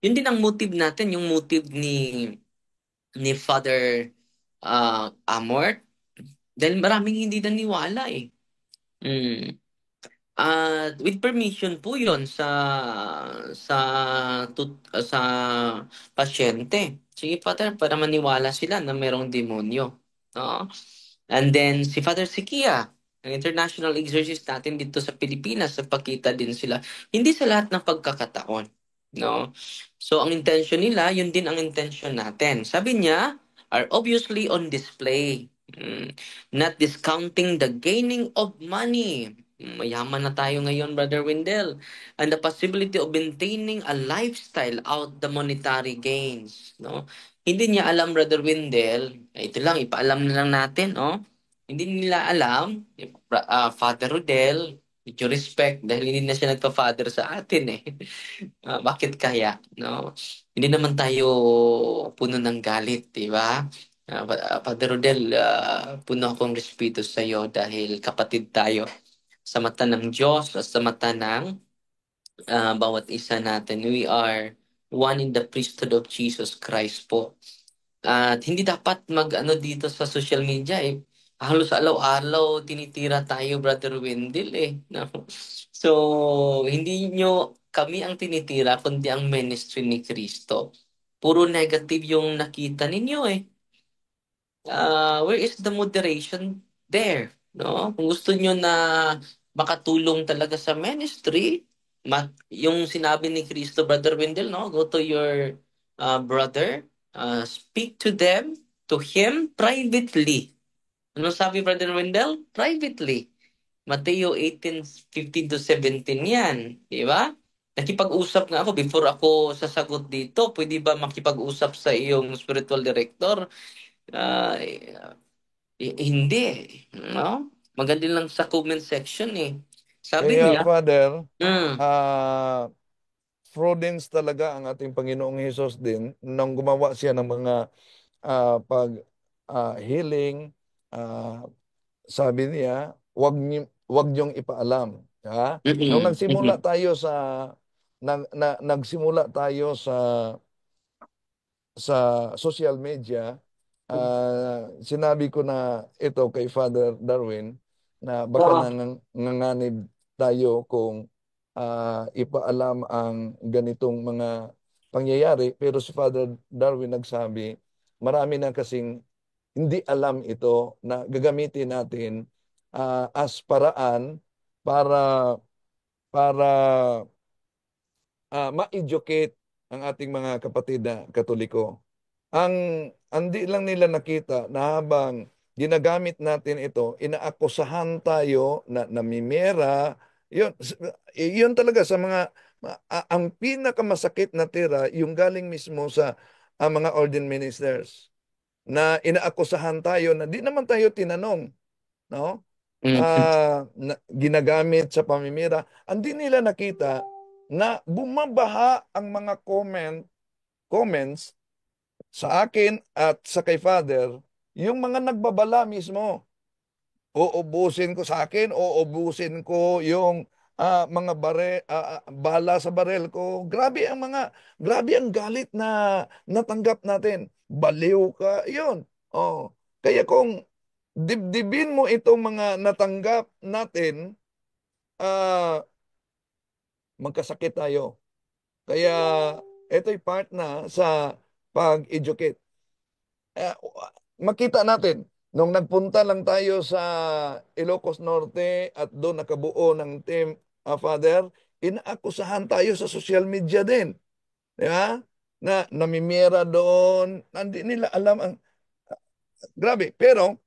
yun din ang motive natin, yung motive ni Father Amort, dahil maraming hindi naniwala eh. With permission po yun sa pasyente. Sige, Father, para maniwala sila na merong demonyo. No? And then, si Father Sikia, ang international exorcist natin dito sa Pilipinas, nagpakita din sila. Hindi sa lahat ng pagkakataon. No? So, ang intention nila, yun din ang intention natin. Sabi niya, are obviously on display. Not discounting the gaining of money. Mayaman na tayo ngayon, Brother Wendell. And the possibility of maintaining a lifestyle out the monetary gains. No? Hindi niya alam, Brother Wendell. Ito lang, ipaalam na lang natin. No? Hindi nila alam, Father Rodel, with your respect, dahil hindi na siya nagpa-father sa atin eh. Bakit kaya? No? Hindi naman tayo puno ng galit, di ba? Father Rodel, puno akong respeto sa iyo dahil kapatid tayo sa mata ng Diyos at sa mata ng bawat isa natin. We are one in the priesthood of Jesus Christ po. At hindi dapat mag-ano dito sa social media eh. Halos araw-araw tinitira tayo, Brother Wendell eh. No? So, hindi nyo kami ang tinitira, kundi ang ministry ni Cristo. Puro negative yung nakita ninyo eh. Where is the moderation there? No? Kung gusto nyo na makatulong talaga sa ministry, yung sinabi ni Cristo, Brother Wendell, no? Go to your brother, speak to him privately. Ano sabi, Brother Wendell? Privately. Mateo 18:15-17 yan. Di ba? Nakipag-usap nga ako before ako sasagot dito. Pwede ba makipag-usap sa iyong spiritual director? Hindi. No? Maganda lang sa comment section eh. Sabi
Kaya,
niya,
Father, prudence talaga ang ating Panginoong Hesus din nang gumawa siya ng mga healing. Sabi niya, wag niyong ipaalam. Ha? Nung nagsimula tayo sa social media, sinabi ko na ito kay Father Darwin na baka nanganganib tayo kung ipaalam ang ganitong mga pangyayari. Pero si Father Darwin nagsabi, marami na kasing hindi alam ito na gagamitin natin as paraan para ma-educate ang ating mga kapatid na Katoliko. Hindi lang nila nakita na habang ginagamit natin ito, inaakusahan tayo na namimera. Yun talaga sa mga, ang pinakamasakit na tira, yung galing mismo sa mga ordained ministers na inaakusahan tayo na di naman tayo tinanong. No? ginagamit sa pamimira, hindi nila nakita na bumabaha ang mga comments sa akin at sa kay Father, yung mga nagbabala mismo. Uubusin ko sa akin, uubusin ko yung mga bala sa barel ko. Grabe ang galit na natanggap natin. Baliw ka, yun. Oh. Kaya kung dibdibin mo itong mga natanggap natin, magkasakit tayo. Kaya ito'y part na sa pag-educate. Makita natin, nung nagpunta lang tayo sa Ilocos Norte at doon nakabuo ng team, Father, inaakusahan tayo sa social media din. Di ba? Na namimira doon. Hindi nila alam ang... Grabe. Pero,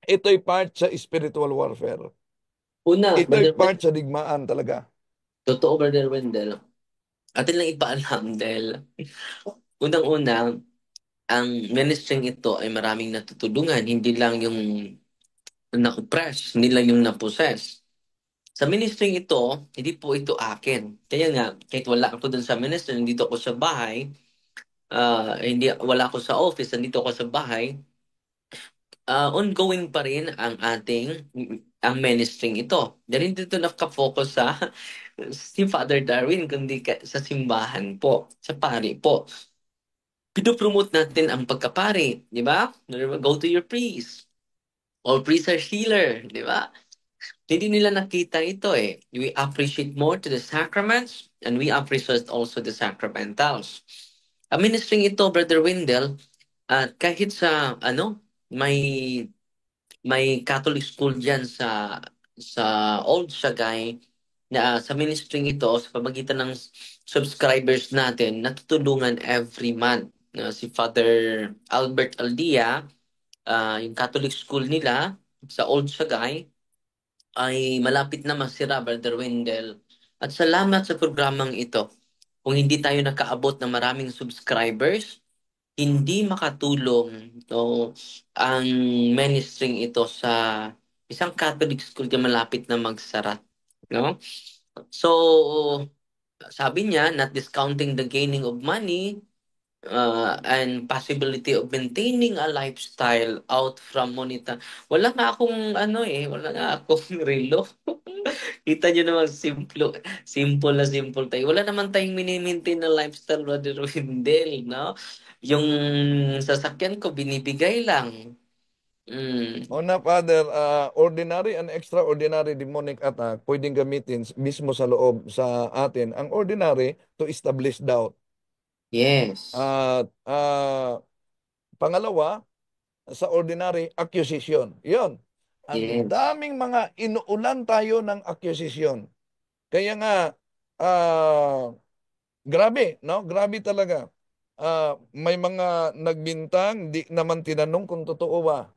ito'y part sa spiritual warfare. Ito'y part sa digmaan talaga.
Totoo, Brother Wendell. Atin lang ipaalam dahil unang-una, ang ministering ito ay maraming natutulungan, hindi lang yung na-oppress, hindi lang yung na-possess. Sa ministering ito, hindi po ito akin. Kaya nga, kahit wala ako dun sa ministry, nandito ako sa bahay, wala ako sa office, nandito ako sa bahay, ongoing pa rin ang ministering ito. Dahil hindi ito nakafocus sa si Father Darwin, kundi sa simbahan po, sa pari po. Pinopromote natin ang pagkapari, di ba? Go to your priest. All priests are healer, di ba? Hindi nila nakita ito eh. We appreciate more to the sacraments and we appreciate also the sacramentals. Ang ministering ito, Brother Wendell, kahit sa may Catholic school diyan sa Old Sagay na sa ministering ito sa pamamagitan ng subscribers natin natutulungan every month. Si Father Albert Aldia, yung Catholic school nila sa Old Sagay ay malapit na masira, Brother Wendell. At salamat sa programang ito. Kung hindi tayo nakaabot ng maraming subscribers, hindi makatulong ang ministering ito sa isang Catholic school na malapit na magsara. No? So, sabi niya, not discounting the gaining of money and possibility of maintaining a lifestyle out from moneta. Wala nga akong wala nga akong relo. Kita niyo naman simple tayo. Wala naman tayong mini-maintain na lifestyle, Brother Wendell, no? Yung sasakyan ko binibigay lang.
Una, Father, ordinary and extraordinary demonic attack pwedeng gamitin mismo sa loob sa atin. Ang ordinary to establish doubt.
Yes.
At pangalawa, sa ordinary, accusation. Yun. Ang daming mga inuulan tayo ng accusation. Kaya nga, grabe, no? Grabe talaga. May mga nagbintang, di naman tinanong kung totoo ba.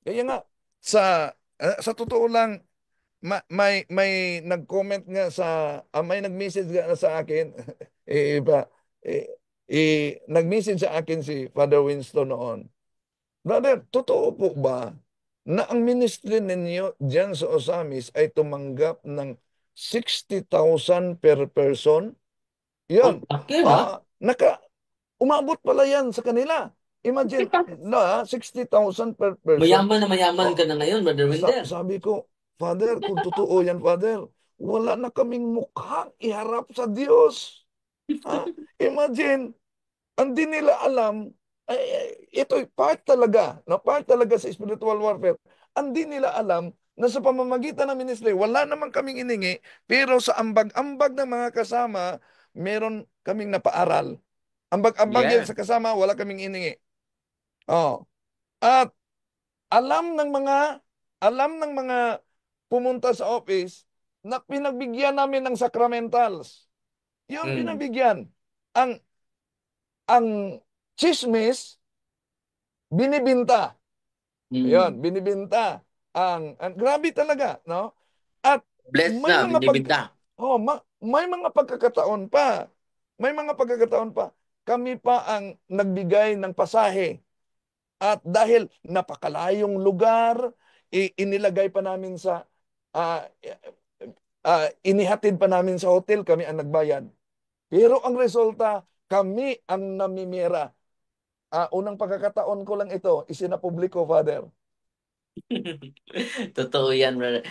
Kaya nga, sa totoo lang, may nag-comment nga may nag-message nga sa akin, nag-message sa akin si Father Winston noon. Brother, totoo po ba na ang ministry ninyo dyan sa Osamis ay tumanggap ng 60,000 per person? Yun. Umabot pala yan sa kanila. Imagine, 60,000 per person.
Mayaman na mayaman ka na ngayon, Brother Wendell.
Sabi ko, Father, kung totoo yan, Father, wala na kaming mukhang iharap sa Diyos. Imagine, hindi nila alam, ito part talaga, part talaga sa spiritual warfare. Hindi nila alam na sa pamamagitan ng ministry, wala naman kaming iningi, pero sa ambag-ambag ng mga kasama, meron kaming napaaral. Ambag-ambag yan sa kasama, wala kaming iningi. At alam ng mga pumunta sa office na pinagbigyan namin ng sacramentals. Yun pinagbigyan. Ang chismis, binibinta. Yun, binibinta. Grabe talaga, no? At
binibinta.
May mga pagkakataon pa. Kami pa ang nagbigay ng pasahe. At dahil napakalayong lugar, inilagay pa namin sa, ah, inihatid pa namin sa hotel, kami ang nagbayad. Pero ang resulta, kami ang namimira. Unang pagkakataon ko lang ito, isinapubliko, Father.
Totoo yan, brother.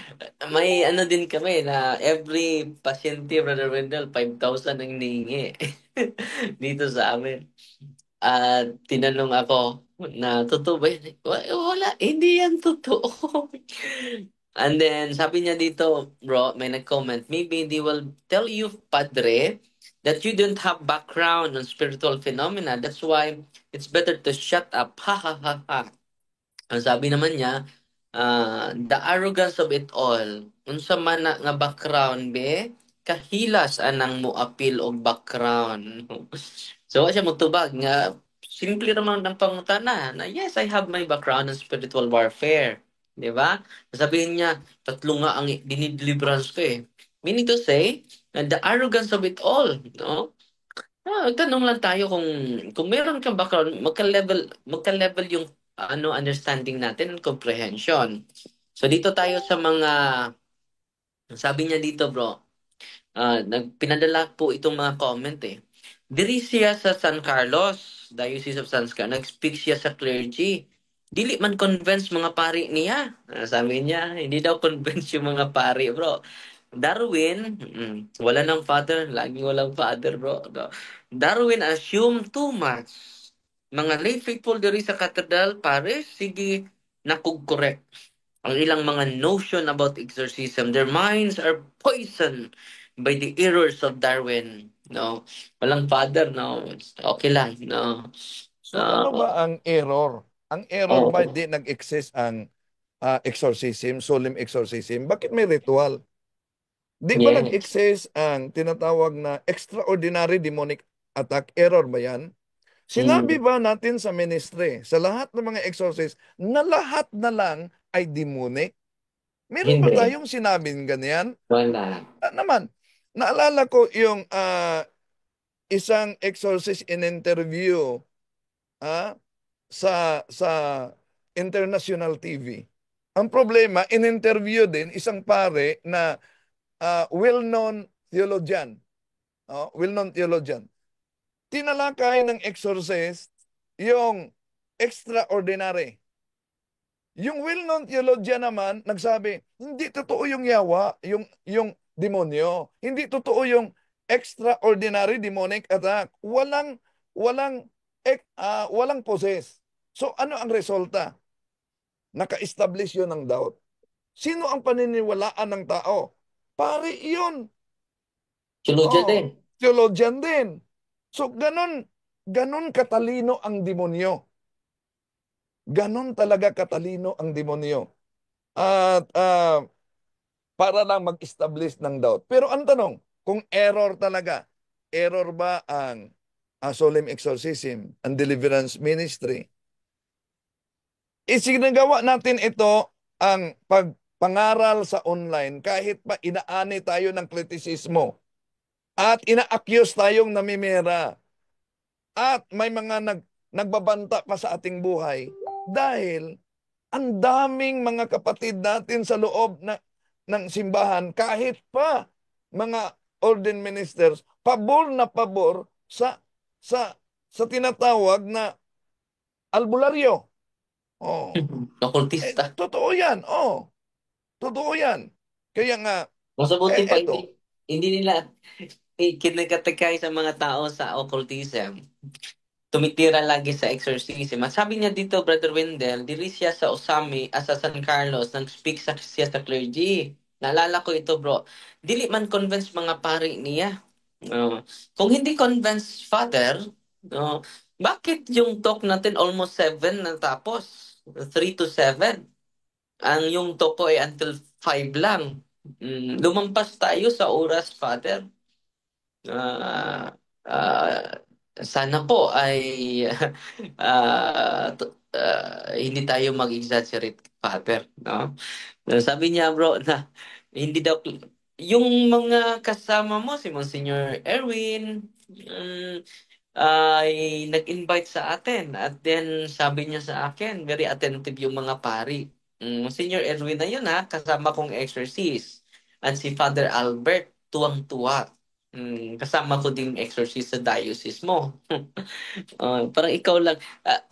May ano din kami na every pasyente, Brother Wendell, 5,000 ang hinihingi dito sa amin. At tinanong ako na totoo ba yun? Wala, hindi yan totoo. And then, sabi niya dito, bro, may nag-comment, maybe they will tell you, Padre, that you don't have background on spiritual phenomena. That's why it's better to shut up. Ha ha ha ha. Ang sabi naman niya, the arrogance of it all. Unsa man na nga background be, kahilas anang mo appeal og background. So siya magtubag nga simple naman ng pangutana na yes, I have my background in spiritual warfare. Di ba? Sabihin niya, tatlo nga ang dinideliverance ko eh. Meaning to say, the arrogance of it all, no? Tanong lang tayo kung meron kang background, magka-level yung understanding natin and comprehension. So dito tayo sa mga sabi niya dito, bro. Pinadala po itong mga comment eh. Diri siya sa San Carlos, Diocese of San Carlos, nag-speak siya sa clergy. Dili man convince mga pari niya. Sabi niya, hindi daw convince yung mga pari, bro. Darwin, wala ng father, laging walang father, bro. No. Darwin assume too much. Mga lay faithful diri sa cathedral, pare, sige, nakug-correct. Ang ilang mga notion about exorcism, their minds are poisoned by the errors of Darwin. No, walang father, no. Okay lang, no.
So ano ba ang error? Ang error ba di nag-exist ang exorcism, solemn exorcism? Bakit may ritual? Di ba nag-exist ang tinatawag na extraordinary demonic attack? Error ba yan? Sinabi ba natin sa ministry, sa lahat ng mga exorcist, na lahat na lang ay demonic? Meron ba tayong sinabing ganyan?
Wala.
Naman, naalala ko yung isang exorcist in interview sa international TV. Ang problema, in-interview din isang pare na well-known theologian. Well-known theologian. Tinalakay ng exorcist yung extraordinary. Yung well-known theologian naman, nagsabi, hindi totoo yung yawa, yung demonyo. Hindi totoo yung extraordinary demonic attack. Walang possess. So ano ang resulta? Naka-establish yun ng doubt. Sino ang paniniwalaan ng tao? Pare yun.
Theologian din.
Theologian din. So ganon katalino ang demonyo. Ganon talaga katalino ang demonyo. At para lang mag-establish ng doubt. Pero ang tanong, kung error talaga, error ba ang solemn exorcism and deliverance ministry? Isinagawa natin ito ang pagpangaral sa online kahit pa inaani tayo ng kritisismo at ina-accuse tayong namimira at may mga nagbabanta pa sa ating buhay dahil ang daming mga kapatid natin sa loob ng simbahan kahit pa mga ordained ministers pabor na pabor sa tinatawag na albularyo.
Okultista.
Totoo yan. Totoo yan. Kaya nga,
Masabuti pa, hindi nila kinakatakay sa mga tao sa occultism. Tumitira lagi sa exorcism. At sabi niya dito, Brother Wendell, dili siya sa Osami, sa San Carlos, nag-speak siya sa clergy. Naalala ko ito, bro. Dili man convince mga pari niya. Kung hindi convince father, bakit yung talk natin almost 7 na tapos? 3 to 7. Ang yung talk ko ay until 5 lang. Lumampas tayo sa oras, father. Sana po ay hindi tayo mag-exaggerate, father, no? Sabi niya, bro, na hindi daw yung mga kasama mo, si Monsignor Erwin, ay nag-invite sa atin. At then, sabi niya sa akin, very attentive yung mga pari. Senior Edwin na yun ha, kasama kong exorcist. At si Father Albert, tuwang-tuwa. Kasama ko ding exorcist sa diocese mo. Parang ikaw lang.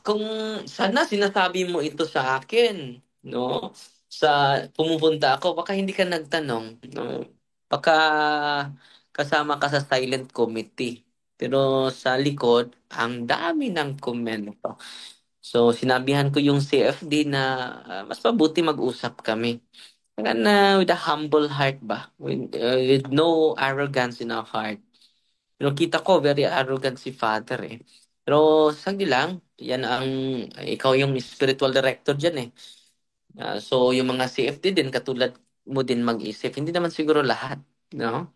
Kung sana sinasabi mo ito sa akin, no? Sa pumupunta ako, baka hindi ka nagtanong. No? Baka kasama ka sa silent committee. Pero sa likod, ang dami ng komento. So, sinabihan ko yung CFD na mas mabuti mag-usap kami. Kaya na with a humble heart ba? With no arrogance in our heart. Pero kita ko, very arrogant si Father eh. Pero sagdi lang, ikaw yung spiritual director dyan eh. So, yung mga CFD din, katulad mo din mag-isip. Hindi naman siguro lahat, no?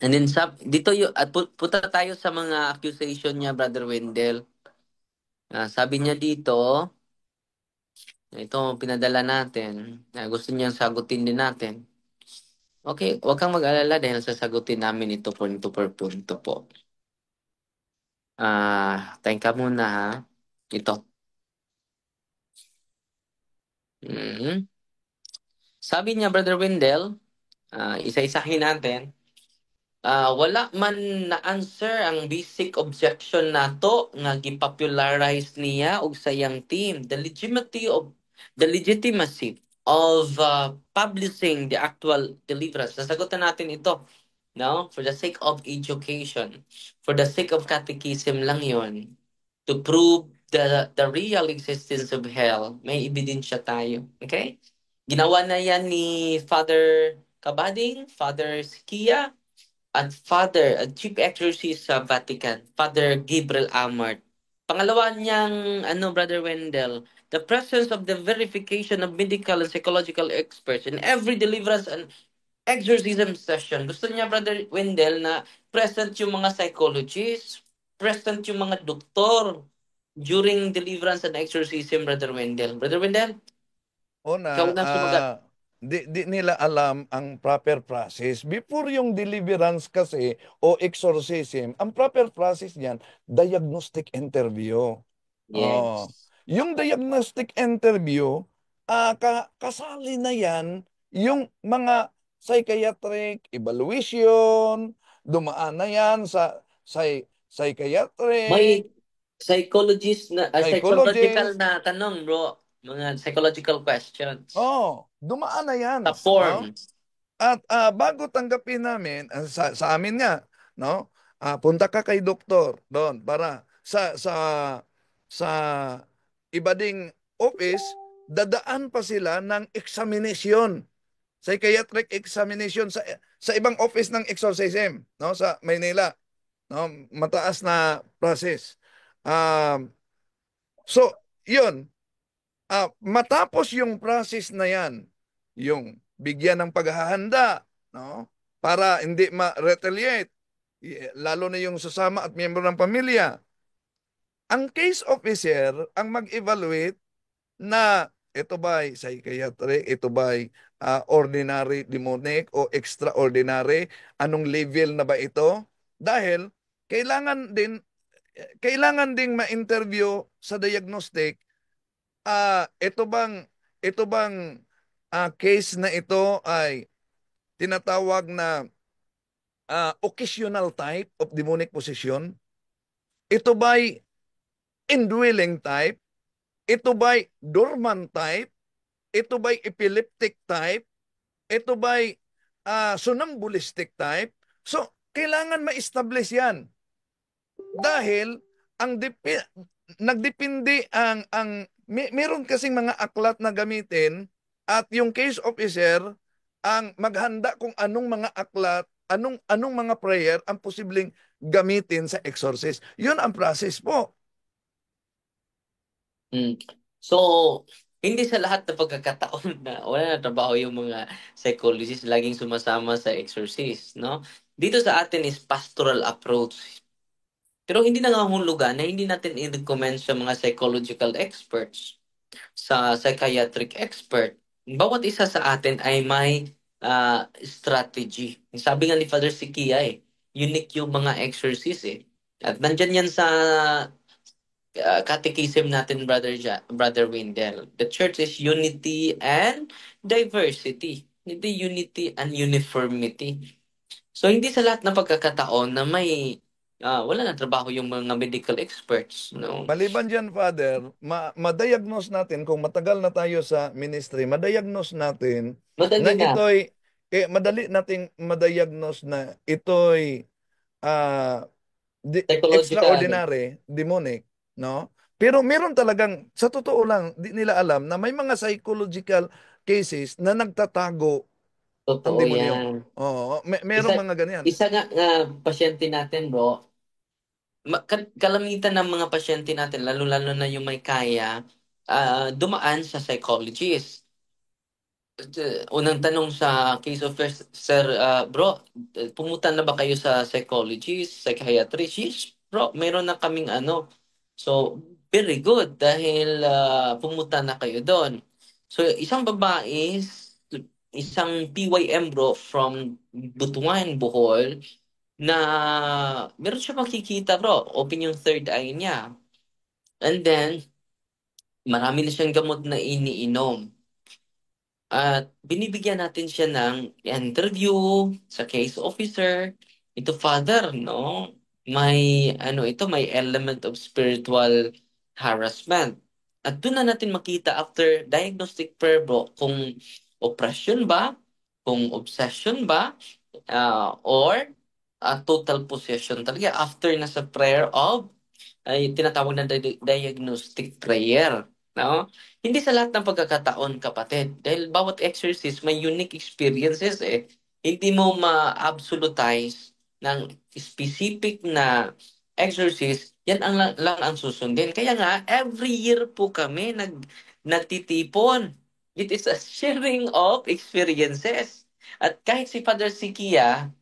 And then, dito at punta tayo sa mga accusation niya, Brother Wendell. Sabi niya dito, ito, pinadala natin. Gusto niyang sagutin din natin. Okay, huwag kang mag-alala dahil sasagutin namin ito punto per punto po. Thank ka muna ha. Ito. Sabi niya, Brother Wendell, isa-isahin natin. Wala man na-answer ang basic objection nato nga gipopularize niya og sayang team. The legitimacy of publishing the actual deliverance. Sasagutan natin ito. No? For the sake of education. For the sake of catechism lang yon. To prove the real existence of hell. May ebidensya tayo. Okay? Ginawa na yan ni Father Kabading, Father Skia, at Chief Exorcist sa Vatican, Father Gabriel Amart. Pangalawa niyang, Brother Wendell, the presence of the verification of medical and psychological experts in every deliverance and exorcism session. Gusto niya, Brother Wendell, na present yung mga psychologists, present yung mga doktor during deliverance and exorcism, Brother Wendell. Brother Wendell?
Di nila alam ang proper process. Before yung deliverance kasi o exorcism, ang proper process niyan, diagnostic interview.
Yes.
Yung diagnostic interview, kasali na yan yung mga psychiatric evaluation, dumaan na yan sa psychiatric.
May psychological na tanong, bro. Mga psychological questions.
Dumaan na yan.
Sa form.
At bago tanggapin namin, sa amin nga, no? Punta ka kay doktor doon para sa iba ding office, dadaan pa sila ng examination. Psychiatric examination sa ibang office ng exorcism, no? Sa Maynila. No? Mataas na process. So, yun. Matapos yung process na yan, yung bigyan ng paghahanda, no? Para hindi ma-retaliate, lalo na yung sasama at miyembro ng pamilya. Ang case officer ang mag-evaluate na ito ba'y psychiatric, ito ba'y ordinary demonic o extraordinary, anong level na ba ito? Dahil kailangan ding ma-interview sa diagnostic. Ito bang case na ito ay tinatawag na occasional type of demonic possession? Ito ba'y indwelling type? Ito ba'y dormant type? Ito ba'y epileptic type? Ito ba'y somnambulistic type? So, kailangan ma-establish yan. Dahil nagdepende meron kasing mga aklat na gamitin at yung case officer ang maghanda kung anong mga aklat, anong mga prayer ang posibleng gamitin sa exorcist. Yun ang process po.
So, hindi sa lahat ng pagkakataon na wala na trabaho yung mga psychologists laging sumasama sa exorcist, no? Dito sa atin is pastoral approach. Pero hindi nangangahulugan na hindi natin i-recommend sa mga psychological experts, sa psychiatric expert. Bawat isa sa atin ay may strategy. Sabi nga ni Father Sikia unique yung mga exorcist eh. At nandyan yan sa catechism natin, Brother Windel. The church is unity and diversity. Hindi unity and uniformity. So, hindi sa lahat ng pagkakataon na may wala na trabaho yung mga medical experts, no?
Maliban dyan, Father, ma-diagnose natin, kung matagal na tayo sa ministry, ma-diagnose natin
Madali
na
na.
ito'y, madali nating ma-diagnose na ito'y
Psychological.
extraordinary, demonic, no? Pero meron talagang, sa totoo lang, di nila alam na may mga psychological cases na nagtatago ang
Totoo
demonyo.
yan.
Oo, merong mga ganyan.
Isa nga pasyente natin, bro, kalamitan ng mga pasyente natin, lalo-lalo na yung may kaya, dumaan sa psychologist. Unang tanong sa case of first, sir, bro, pumunta na ba kayo sa psychologist, psychiatrist? Yes, bro, meron na kaming ano. So, very good dahil pumunta na kayo doon. So, isang babae, isang PYM bro from Butuan, Bohol, na meron siya makikita bro, open yung third eye niya. And then, marami na siyang gamot na iniinom. At binibigyan natin siya ng interview sa case officer. Ito, Father, no? May may element of spiritual harassment. At doon na natin makita after diagnostic prayer bro, kung oppression ba, kung obsession ba, or total possession talaga after na sa prayer of ay tinatawag na diagnostic prayer. No? Hindi sa lahat ng pagkakataon, kapatid. Dahil bawat exorcist may unique experiences eh. Hindi mo ma-absolutize ng specific na exorcist, yan lang ang susundin. Kaya nga, every year po kami nagtitipon. It is a sharing of experiences. At kahit si Father Sikia,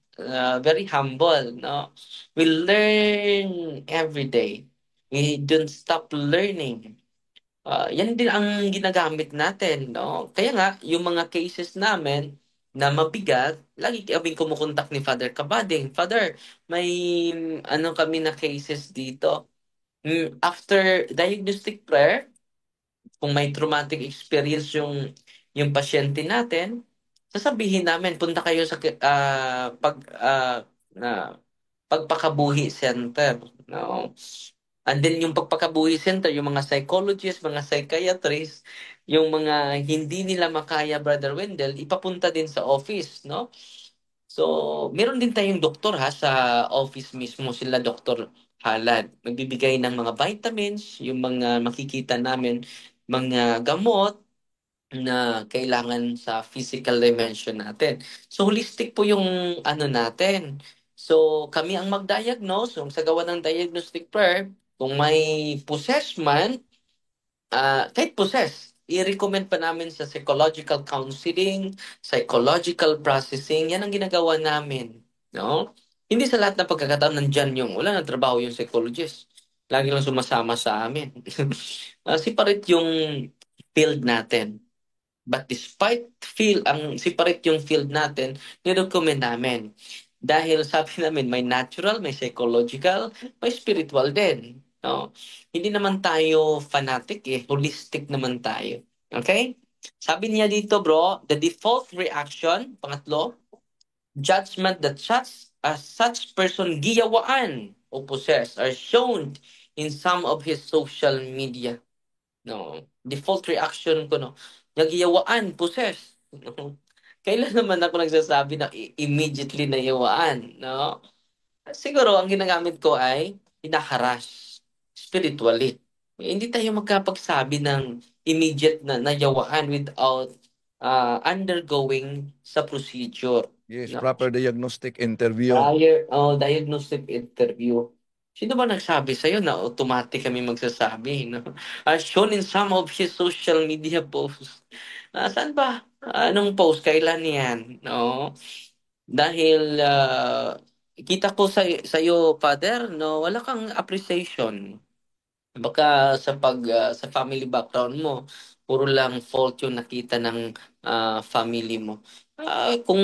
very humble, no? We learn every day. We don't stop learning. Yan din ang ginagamit natin, no? Kaya nga, yung mga cases namin na mabigat, lagi kaming kumukontak ni Father Kabading. Father, may kami na cases dito. After diagnostic prayer, kung may traumatic experience yung pasyente natin, sasabihin namin, punta kayo sa pagpakabuhi center, no? And then yung pagpakabuhi center, yung mga psychologists, mga psychiatrists, yung mga hindi nila makaya, Brother Wendell, ipapunta din sa office, no? So, meron din tayong doktor sa office mismo, sila Dr. Halad. Magbibigay ng mga vitamins, yung mga makikita namin, mga gamot na kailangan sa physical dimension natin. So, holistic po yung natin. So, kami ang mag-diagnose, sa gawa ng diagnostic prayer, kung may possess man, kahit possess, i-recommend pa namin sa psychological counseling, psychological processing, yan ang ginagawa namin. No? Hindi sa lahat ng pagkakataon nandyan wala nang trabaho yung psychologist. Lagi lang sumasama sa amin. Separate yung field natin. But despite separate yung field natin, nirecommend namin. Dahil sabi namin, may natural, may psychological, may spiritual din. No? Hindi naman tayo fanatic holistic naman tayo. Okay? Sabi niya dito bro, the default reaction, pangatlo, judgment that such person giyawaan o possess are shown in some of his social media. No, default reaction ko nagyawaan, possess. Kailan naman ako nagsasabi na immediately na yawaan, no? Siguro ang ginagamit ko ay hinaharas spiritually. Hindi tayo magkapagsabi ng immediate na nayawaan without undergoing sa procedure.
Yes,
no?
proper diagnostic interview.
Diagnostic interview. Sino ba nagsabi sa'yo na automatic kami magsasabi? No? As shown in some of his social media posts. Saan ba? Anong post? Kailan yan? No? Dahil kita ko sa'yo, Father, no, wala kang appreciation. Baka sa family background mo, puro lang fault yung nakita ng family mo. Kung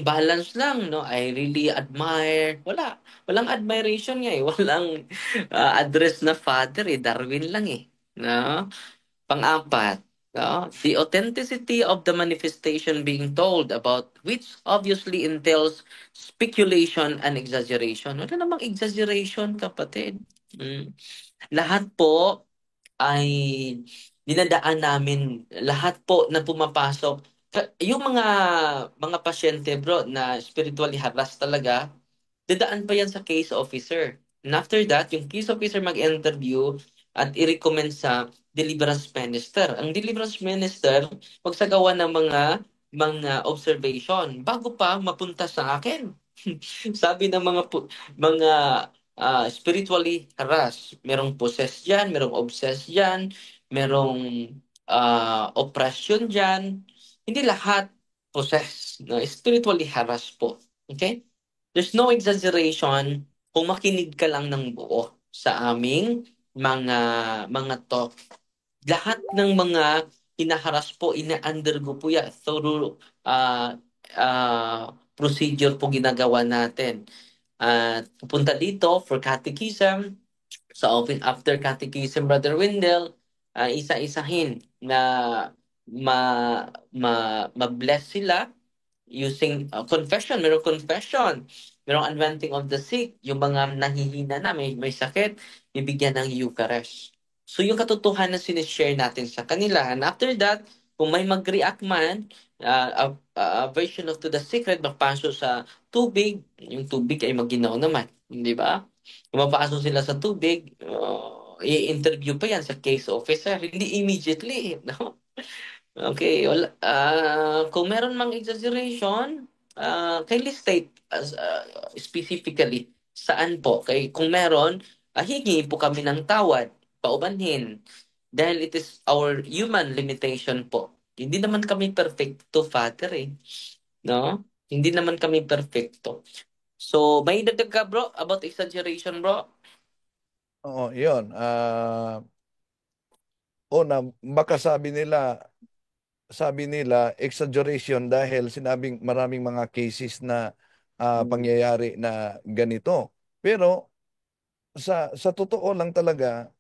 balance lang, no, I really admire. Walang admiration nga eh. Walang address na father eh. Darwin lang eh. No? Pang-apat, no? The authenticity of the manifestation being told about which obviously entails speculation and exaggeration. Wala namang exaggeration, kapatid. Lahat po ay dinadaan namin, lahat po na pumapasok. Yung mga pasyente bro na spiritually harassed talaga, dadaan pa yan sa case officer. And after that, yung case officer mag-interview at i-recommend sa deliverance minister. Ang deliverance minister, magsagawa ng mga observation bago pa mapunta sa akin. Sabi ng mga spiritually harassed, merong possessed dyan, merong obsessed dyan, merong oppression dyan. Hindi lahat possessed, no? Spiritually harassed po. Okay? There's no exaggeration kung makinig ka lang ng buo sa aming mga talk. Lahat ng mga hinaharas po, ina-undergo po yan through procedure po ginagawa natin. Pupunta dito for catechism, sa office after catechism, Brother Wendell, isa-isahin na ma-bless sila using confession. Merong confession, merong anointing of the sick, yung mga nahihina na, may sakit, bibigyan ng Eucharist. So yung katotohanan sinishare natin sa kanila. And after that, kung may mag-react man, a version of to the secret, magpasok sa tubig, yung tubig ay maginaw naman. Di ba? Kung mapasok sila sa tubig, i-interview pa yan sa case officer. Hindi immediately. No? Okay, kung meron mang exaggeration, kindly state specifically saan po. Okay, kung meron, hingi po kami ng tawad, paumanhin. Dahil it is our human limitation po. Hindi naman kami perfecto, Father eh. No? Hindi naman kami perfecto. So, may dagdag ka bro about exaggeration bro?
Oo, yun. Una, baka sabi nila exaggeration dahil sinabing maraming mga cases na pangyayari na ganito. Pero sa totoo lang talaga,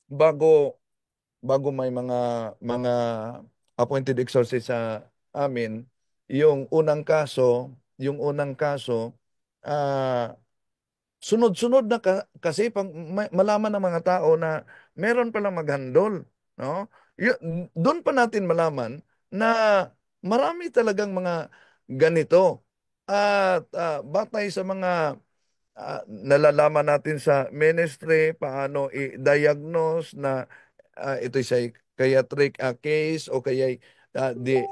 bago may mga appointed exorcist sa amin, yung unang kaso sunod-sunod na kasi malaman ng mga tao na meron palang maghandol, no? Doon pa natin malaman na marami talagang mga ganito. At batay sa mga nalalaman natin sa ministry, paano i-diagnose na ito'y psychiatric case o kaya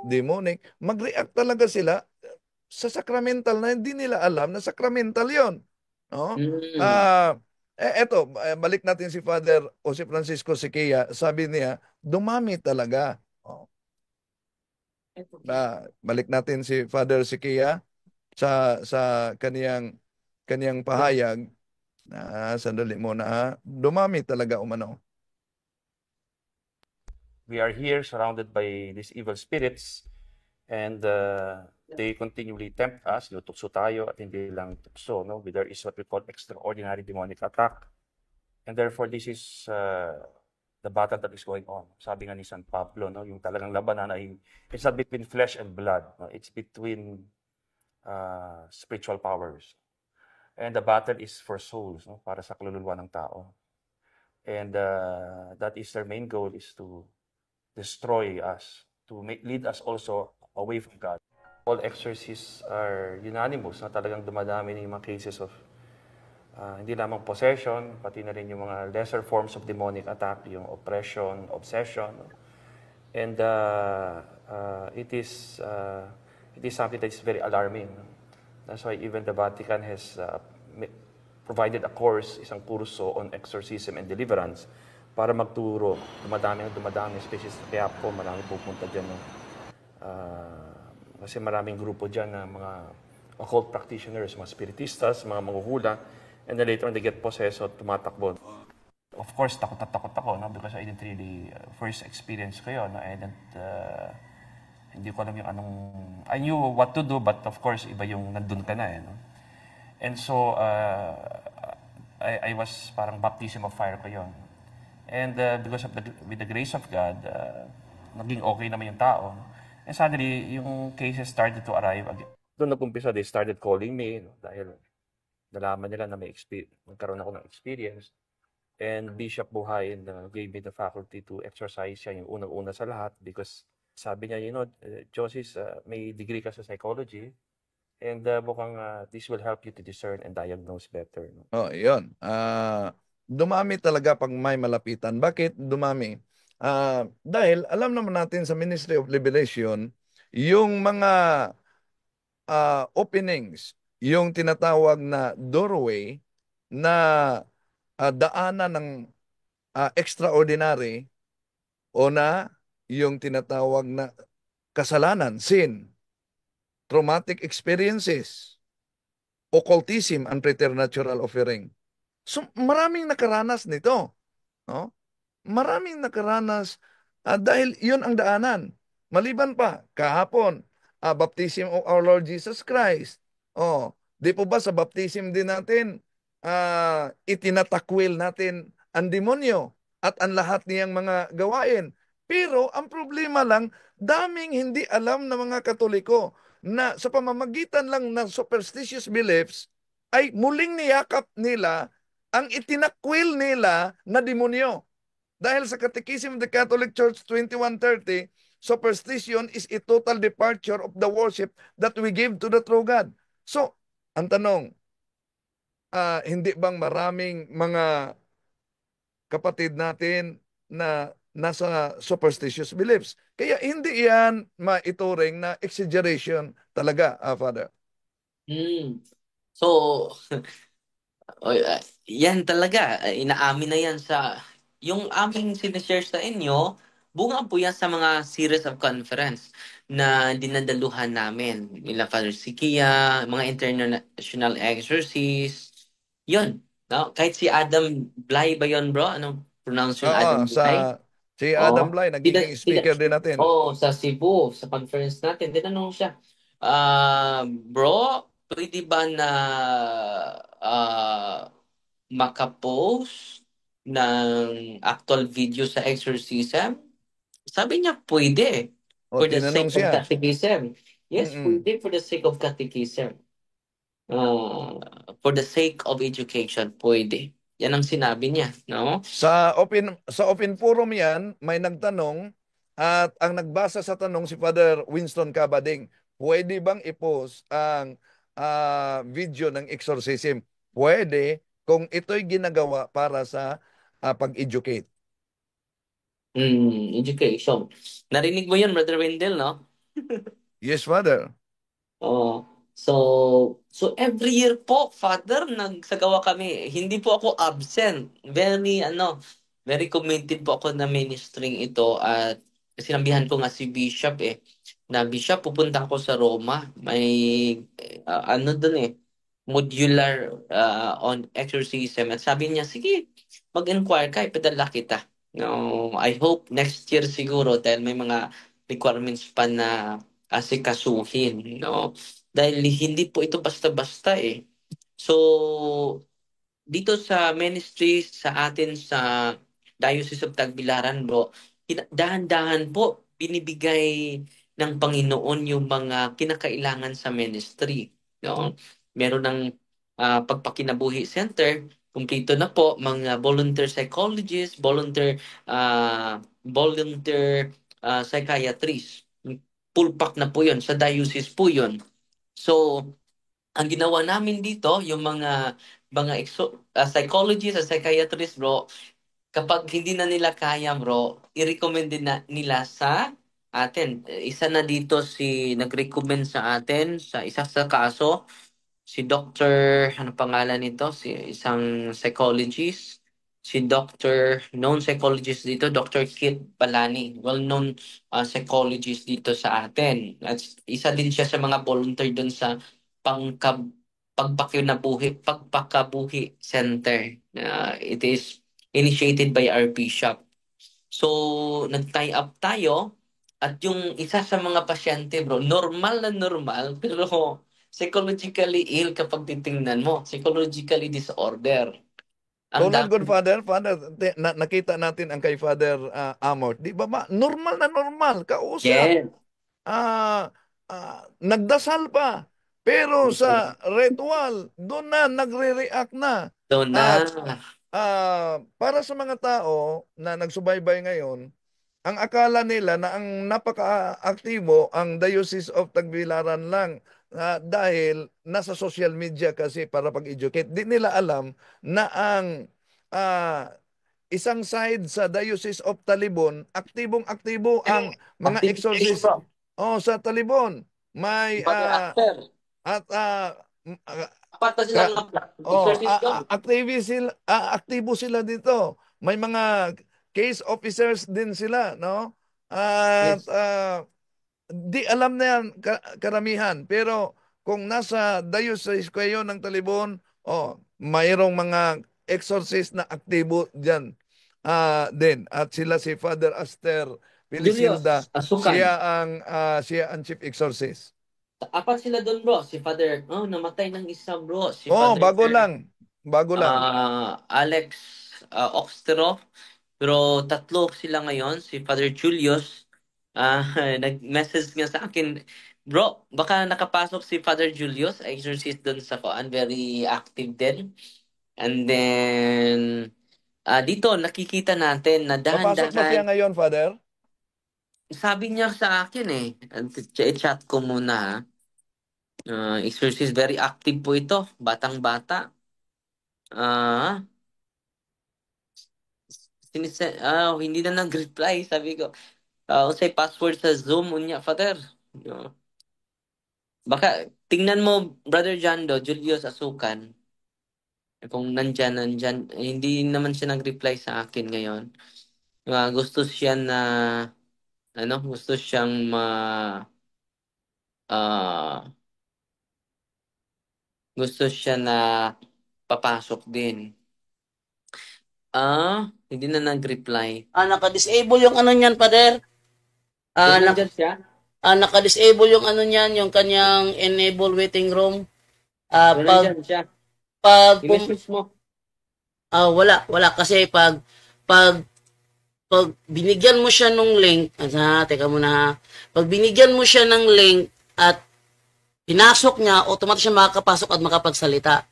demonic, mag-react talaga sila sa sacramental na hindi nila alam na sacramental yon. No? Eto, balik natin si Father o si Francisco Siquia, sabi niya, dumami talaga. Balik natin si Father Siquia sa kaniyang pahayag na sandali muna, dumami talaga umano.
We are here surrounded by these evil spirits and they continually tempt us. Tukso tayo at hindi lang tukso. No? There is what we call extraordinary demonic attack. And therefore, this is the battle that is going on. Sabi nga ni San Pablo, no? Yung talagang labanan ay it's not between flesh and blood. No? It's between spiritual powers. And the battle is for souls, no? Para sa kaluluwa ng tao. And that is their main goal, is to destroy us, to lead us also away from God. All exorcists are unanimous na talagang dumadami ng mga cases of hindi lamang possession, pati na rin yung mga lesser forms of demonic attack, yung oppression, obsession. And it is something that is very alarming. That's why even the Vatican has provided a course, isang kurso on exorcism and deliverance para magturo. Dumadami, especially sa Quiapo, marami pupunta dyan. No? Kasi maraming grupo dyan na mga occult practitioners, mga spiritistas, mga manghuhula, And then later on, they get possessed, so tumatakbo. Of course, takot na takot ako, no? Because I didn't really, first experience ko yun, no? I didn't, hindi ko alam yung anong, I knew what to do, but of course, iba yung nandun ka na, no? And so, I was parang baptism of fire ko yun. And because of with the grace of God, naging okay naman yung tao. And suddenly, yung cases started to arrive again. Doon nag-umpisa, they started calling me, no? Dahil nalaman nila na magkaroon ako ng experience. And Bishop Buhayin gave me the faculty to exercise siya yung unang-una sa lahat because sabi niya, Josis, may degree ka sa psychology and mukhang this will help you to discern and diagnose better. No?
Oh, yun. Dumami talaga pag may malapitan. Bakit dumami? Dahil alam naman natin sa Ministry of Liberation, yung mga openings, yung tinatawag na doorway na daanan ng extraordinary o na yung tinatawag na kasalanan, sin, traumatic experiences, occultism, and preternatural offering. So maraming nakaranas nito. No? Maraming nakaranas dahil yun ang daanan. Maliban pa, kahapon, baptism of our Lord Jesus Christ. Di po ba sa baptism din natin, itinatakwil natin ang demonyo at ang lahat niyang mga gawain. Pero ang problema lang, daming hindi alam ng mga Katoliko na sa pamamagitan lang ng superstitious beliefs ay muling niyakap nila ang itinakwil nila na demonyo. Dahil sa Catechism of the Catholic Church 2130, superstition is a total departure of the worship that we give to the true God. So, ang tanong, hindi bang maraming mga kapatid natin na nasa superstitious beliefs? Kaya hindi yan maituring na exaggeration talaga, Father.
So, yan talaga, inaamin na yan sa, yung aming sinishare sa inyo, bunga po yan sa mga series of conference na dinadaluhan namin. Nila Father Sikia, mga international exorcists, yun. No? Kahit si Adam Bly ba yun, bro? Anong pronounce yung Adam Bly?
Si Adam Bly, nagiging speaker din natin.
Sa Cebu, sa conference natin, tinanong siya, bro, pwede ba na makapost ng actual video sa exorcism? Sabi niya, pwede. For the sake of catechism. Yes, pwede for the sake of catechism. For the sake of education, pwede. Yan ang sinabi niya, no?
Sa open forum yan, may nagtanong at ang nagbasa sa tanong si Father Winston Cabading, pwede bang i-post ang video ng exorcism? Pwede kung ito'y ginagawa para sa pag-educate.
Education. Narinig mo yun, Brother Wendell, no?
Yes, Father.
So every year po, Father, nagsagawa kami. Hindi po ako absent. Very committed po ako na ministering ito at sinabihan ko nga si Bishop na Bishop, pupunta ako sa Roma. May modular on exorcism. At sabi niya, sige, mag-inquire ka, ipadala kita. No, I hope next year siguro dahil may mga requirements pa na asikasuhin, no? Dahil hindi po ito basta-basta So, dito sa ministry sa atin sa Diocese of Tagbilaran, bro, dahan-dahan po binibigay ng Panginoon yung mga kinakailangan sa ministry, no? Meron ng pagpakinabuhi center, kumpleto na po, mga volunteer psychologists, volunteer psychiatrists. Full pack na po yun. Sa diocese po yun. So, ang ginawa namin dito, yung mga psychologists at psychiatrists, bro, kapag hindi na nila kaya, bro, i-recommend din nila sa atin. Isa na dito nag-recommend sa atin sa isa sa kaso, si Dr. ano pangalan nito? Isang psychologist. Si known psychologist dito, Dr. Kit Balani. Well-known psychologist dito sa atin. At isa din siya sa mga volunteer doon sa Pagpakabuhi Center. It is initiated by our bishop. So, nag-tie up tayo at yung isa sa mga pasyente, bro, normal na normal, pero psychologically ill kapag titingnan mo. Psychologically disorder. Ang
Tulad good
dami.
Father, nakita natin ang kay Father Amor. Di ba normal na normal, kausap.
Yes.
Nagdasal pa. Pero sa ritual, doon na nagre-react na.
Doon na.
Para sa mga tao na nagsubaybay ngayon, ang akala nila na ang napaka-aktibo ang Diocese of Tagbilaran lang dahil nasa social media kasi para pag-educate. Di nila alam na ang isang side sa Diocese of Talibon, aktibong-aktibo ang mga exorcist. Sa Talibon. May aktibo sila dito. May mga case officers din sila, no? At di alam na yan karamihan. Pero kung nasa diocese kayo ng Talibon, mayroong mga exorcist na aktibo dyan din. At sila si Father Aster Pilisilda. Siya ang chief exorcist.
Apat sila doon, bro. Si Father, namatay ng isa, bro. Si Father,
bago lang.
Alex Oxtero. Pero 3 sila ngayon. Si Father Julius, nag-message nga sa akin, bro, baka nakapasok si Father Julius, exorcist doon sa koan, very active din. And then, dito, nakikita natin na
Papasok ba siya ngayon, Father?
Sabi niya sa akin i-chat ko muna. Exorcist, very active po ito. Batang-bata. Hindi na nag-reply. Sabi ko, say password sa Zoom niya, Father. Baka, tingnan mo, Brother Jando, Julius Asukan. Kung nandyan, hindi naman siya nag-reply sa akin ngayon. Gusto siya na, gusto siyang gusto siya na papasok din. Hindi na nag-reply.
Naka-disable yung ano niyan, Father. Naka-disable yung ano niyan, yung kanyang enable waiting room. Wala kasi pag binigyan mo siya ng link, teka muna ha. Pag binigyan mo siya ng link at pinasok niya, automatic siya makakapasok at makapagsalita.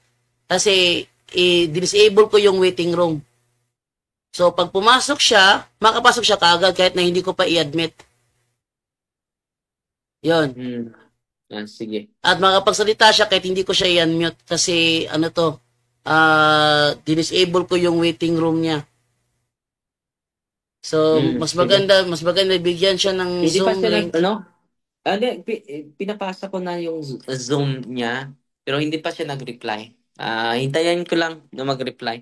Kasi i-disable ko yung waiting room. So pag pumasok siya, makapasok siya kaagad kahit na hindi ko pa i-admit. Yun.
Sige.
At makapagsalita siya kahit hindi ko siya i-unmute kasi disable ko yung waiting room niya. So, mas maganda bigyan siya ng
hindi
Zoom link.
Pinapasa ko na yung Zoom niya, pero hindi pa siya nag-reply. Hintayin ko lang na mag-reply.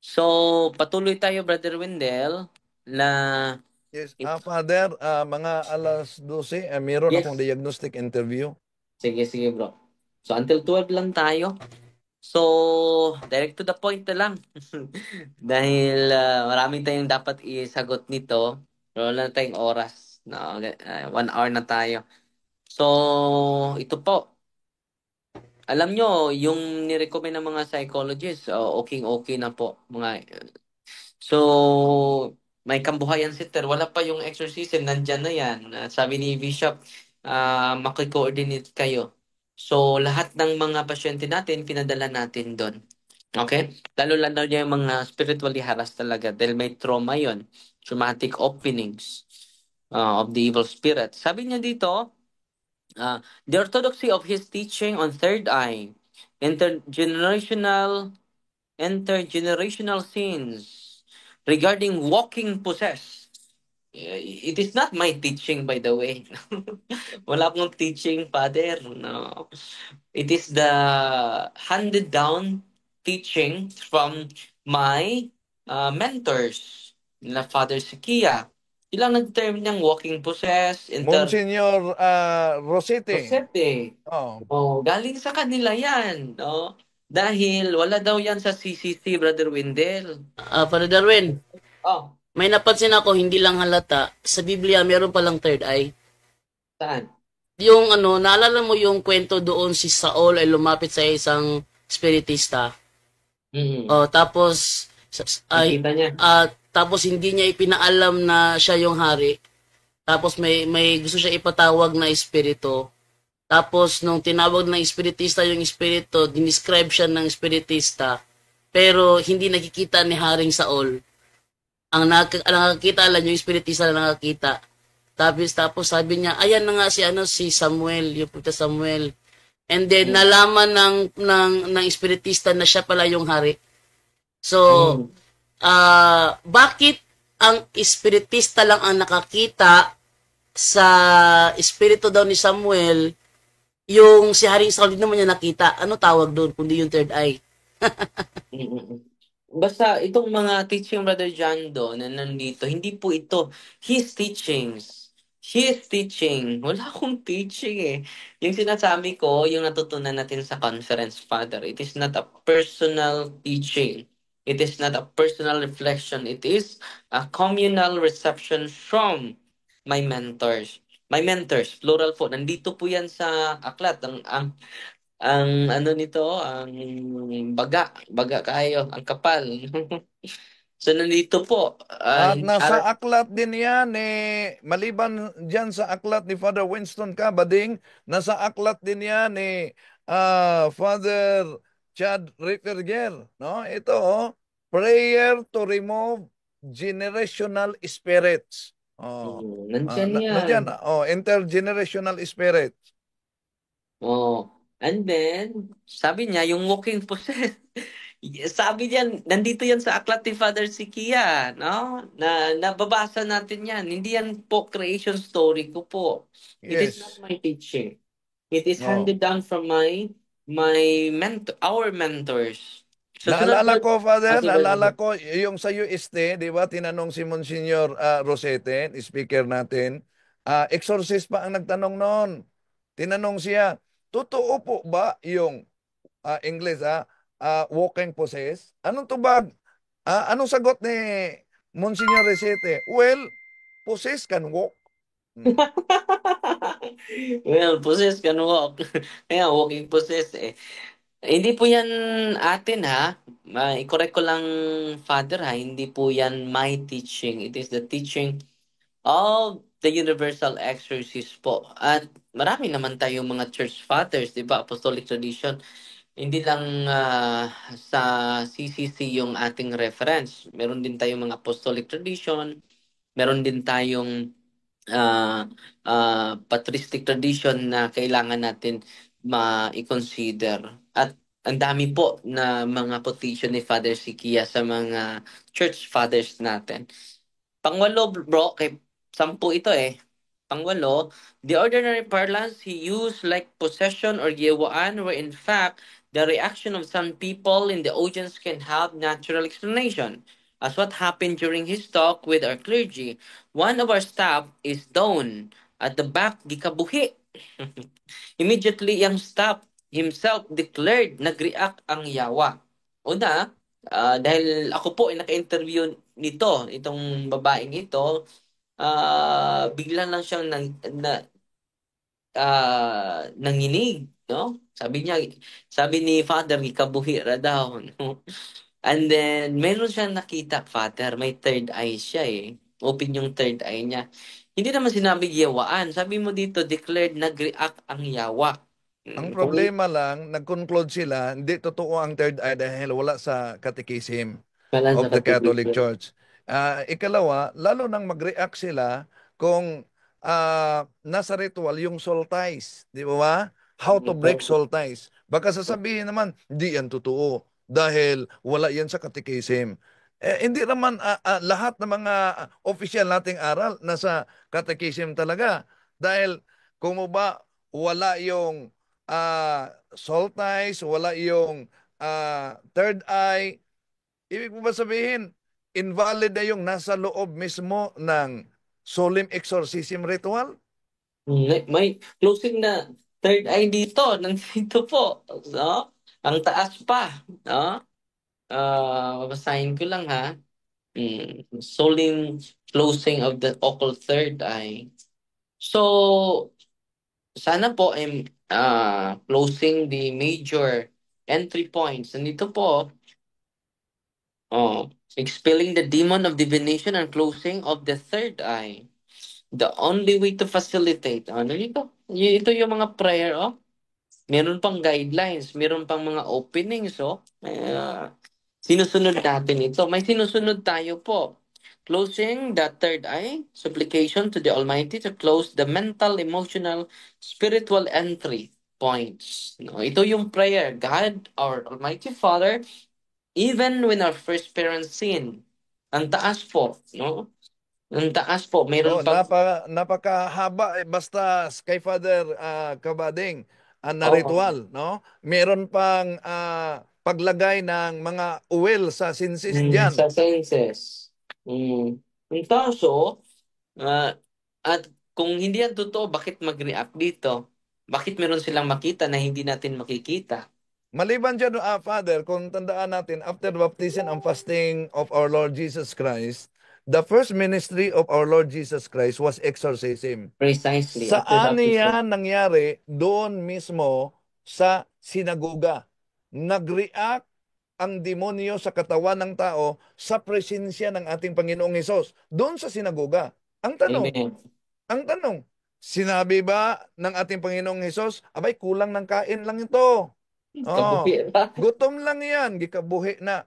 So, patuloy tayo, Brother Wendell,
Yes, Father, mga alas 12, meron akong diagnostic interview.
Sige, bro. So, until 12 lang tayo. So, direct to the point na lang. Dahil maraming tayong dapat isagot nito. Pero wala na tayong oras. 1 hour na tayo. So, ito po. Alam nyo, yung nirecommend ng mga psychologists, okay na po. So, may kambuhayan sitter. Wala pa yung exorcism. Nandyan na yan. Sabi ni Bishop, makikoordinate kayo. So, lahat ng mga pasyente natin, pinadala natin doon. Okay? Lalo yung mga spiritually harassed talaga dahil may trauma yon, traumatic openings of the evil spirit. Sabi niya dito, the orthodoxy of his teaching on third eye, intergenerational sins regarding walking possessed. It is not my teaching, by the way. Wala akong teaching, Father. No. It is the handed down teaching from my mentors, na Father Sikia Ilang nag-term niyang walking possess,
Monsignor Rosete.
Rosete.
Oh.
Oh, galing sa kanila yan, no? Dahil wala daw yan sa CCC, Brother Windel.
Father Darwin,
Oh,
may napansin ako, hindi lang halata. Sa Biblia, meron palang third eye.
saan?
Yung naalala mo yung kwento doon si Saul ay lumapit sa isang spiritista. Tapos
Nakita niya.
tapos hindi niya ipinaalam na siya yung hari. Tapos may gusto siya ipatawag na espiritu. Tapos nung tinawag ng espiritista yung espiritu, dinescribe siya ng espiritista, pero hindi nakikita ni Haring Saul. Ang nakakita lang yung espiritista na nakakita. Tapos sabi niya, ayan na nga si Samuel, yung puta Samuel. And then nalaman ng espiritista na siya pala yung hari. So, bakit ang espiritista lang ang nakakita sa espiritu daw ni Samuel, yung si Haring Saul, hindi naman niya nakita? Ano tawag doon, kundi yung third eye?
Basta itong mga teaching Brother John Do na nandito, hindi po ito his teachings. His teaching. Wala akong teaching eh. Yung sinasabi ko, yung natutunan natin sa conference, Father, it is not a personal teaching. It is not a personal reflection. It is a communal reception from my mentors. My mentors, plural po. Nandito po yan sa aklat. Ang ano nito, ang baga kayo, ang kapal. So nandito po.
At nasa aklat din yan maliban dyan sa aklat ni Father Winston Cabading, nasa aklat din yan Father Chad Rickerger, no? Ito, prayer to remove generational spirits.
Nandyan yan.
Nandyan, intergenerational spirits.
And then, sabi niya, yung walking possess, sabi niya, nandito yan sa aklat ni Father Sikia, no? Na nababasa natin yan. Hindi yan po creation story ko po. It is not my teaching. It is handed down from our mentors. So,
naalala ko, Father, yung sa UST, di ba, tinanong si Monsignor Rosete, speaker natin, exorcist pa ang nagtanong noon. Tinanong siya, totoo po ba yung English, walking possess? Anong tubag? Anong sagot ni Monsignor Rosete? Well, possess can walk.
Well, possess can walk. Kaya walking possess eh. Hindi po yan atin ha. I-correct ko lang, Father ha. Hindi po yan my teaching. It is the teaching of the universal exorcist po. At marami naman tayong mga church fathers, di ba? Apostolic tradition. Hindi lang sa CCC yung ating reference. Meron din tayong mga apostolic tradition. Meron din tayong patristic tradition na kailangan natin ma-consider. At ang dami po na mga quotation ni Father Sikia sa mga church fathers natin. Pangwalo, bro, kay 10 ito eh. Pangwalo, the ordinary parlance he used like possession or yewaan were in fact the reaction of some people in the audience can have natural explanation. As what happened during his talk with our clergy, one of our staff is down at the back, gikabuhi. Immediately, yung staff himself declared, nag-react ang yawa. Una, dahil ako po ay naka-interview nito, itong babaeng ito, bigla lang siyang nanginig, no? Sabi ni Father, ikabuhi ra daw, no? And then, meron siyang nakita, Father, may third eye siya eh. Open yung third eye niya. Hindi naman sinabi yawaan. Sabi mo dito, declared, nag-react ang yawa.
Ang problema lang, nag-conclude sila, hindi totoo ang third eye dahil wala sa catechism of the Catholic Church. Ikalawa, lalo nang mag-react sila kung nasa ritual yung soul ties. Di ba? How to break soul ties. Baka sasabihin naman, hindi yan totoo dahil wala yan sa catechism. Hindi naman lahat ng mga official nating aral nasa catechism talaga. Dahil kung ba wala yung soul ties, wala yung third eye, ibig mo ba sabihin, invalid na yung nasa loob mismo ng solemn exorcism ritual?
May closing na third eye dito. Nandito po. No? Ang taas pa. No? Babasahin ko lang ha. Solemn closing of the occult third eye. So, sana po ay closing the major entry points. Nandito po, expelling the demon of divination and closing of the third eye. The only way to facilitate. Ano dito? Ito yung mga prayer, Meron pang guidelines, meron pang mga openings, sinusunod natin ito. May sinusunod tayo po. Closing the third eye, supplication to the Almighty to close the mental, emotional, spiritual entry points. No, ito yung prayer. God, our Almighty Father, even when our first parents sin, ang taas po, no? Ang taas po, meron pang...
Napakahaba. Basta kay Father Kabading, na
Oo.
ritual, no? Meron pang paglagay ng mga oil sa sinsis dyan.
Sa senses. Ang kaso, at kung hindi yan totoo, bakit mag-react dito? Bakit meron silang makita na hindi natin makikita?
Maliban dyan, Father, kung tandaan natin, after baptism and fasting of our Lord Jesus Christ, the first ministry of our Lord Jesus Christ was exorcism.
Precisely.
Saan yan nangyari? Doon mismo sa sinagoga. Nag-react ang demonyo sa katawan ng tao sa presensya ng ating Panginoong Hesus. Doon sa sinagoga. Ang tanong, sinabi ba ng ating Panginoong Hesus, abay, kulang ng kain lang ito. Gutom lang yan, gikabuhi na.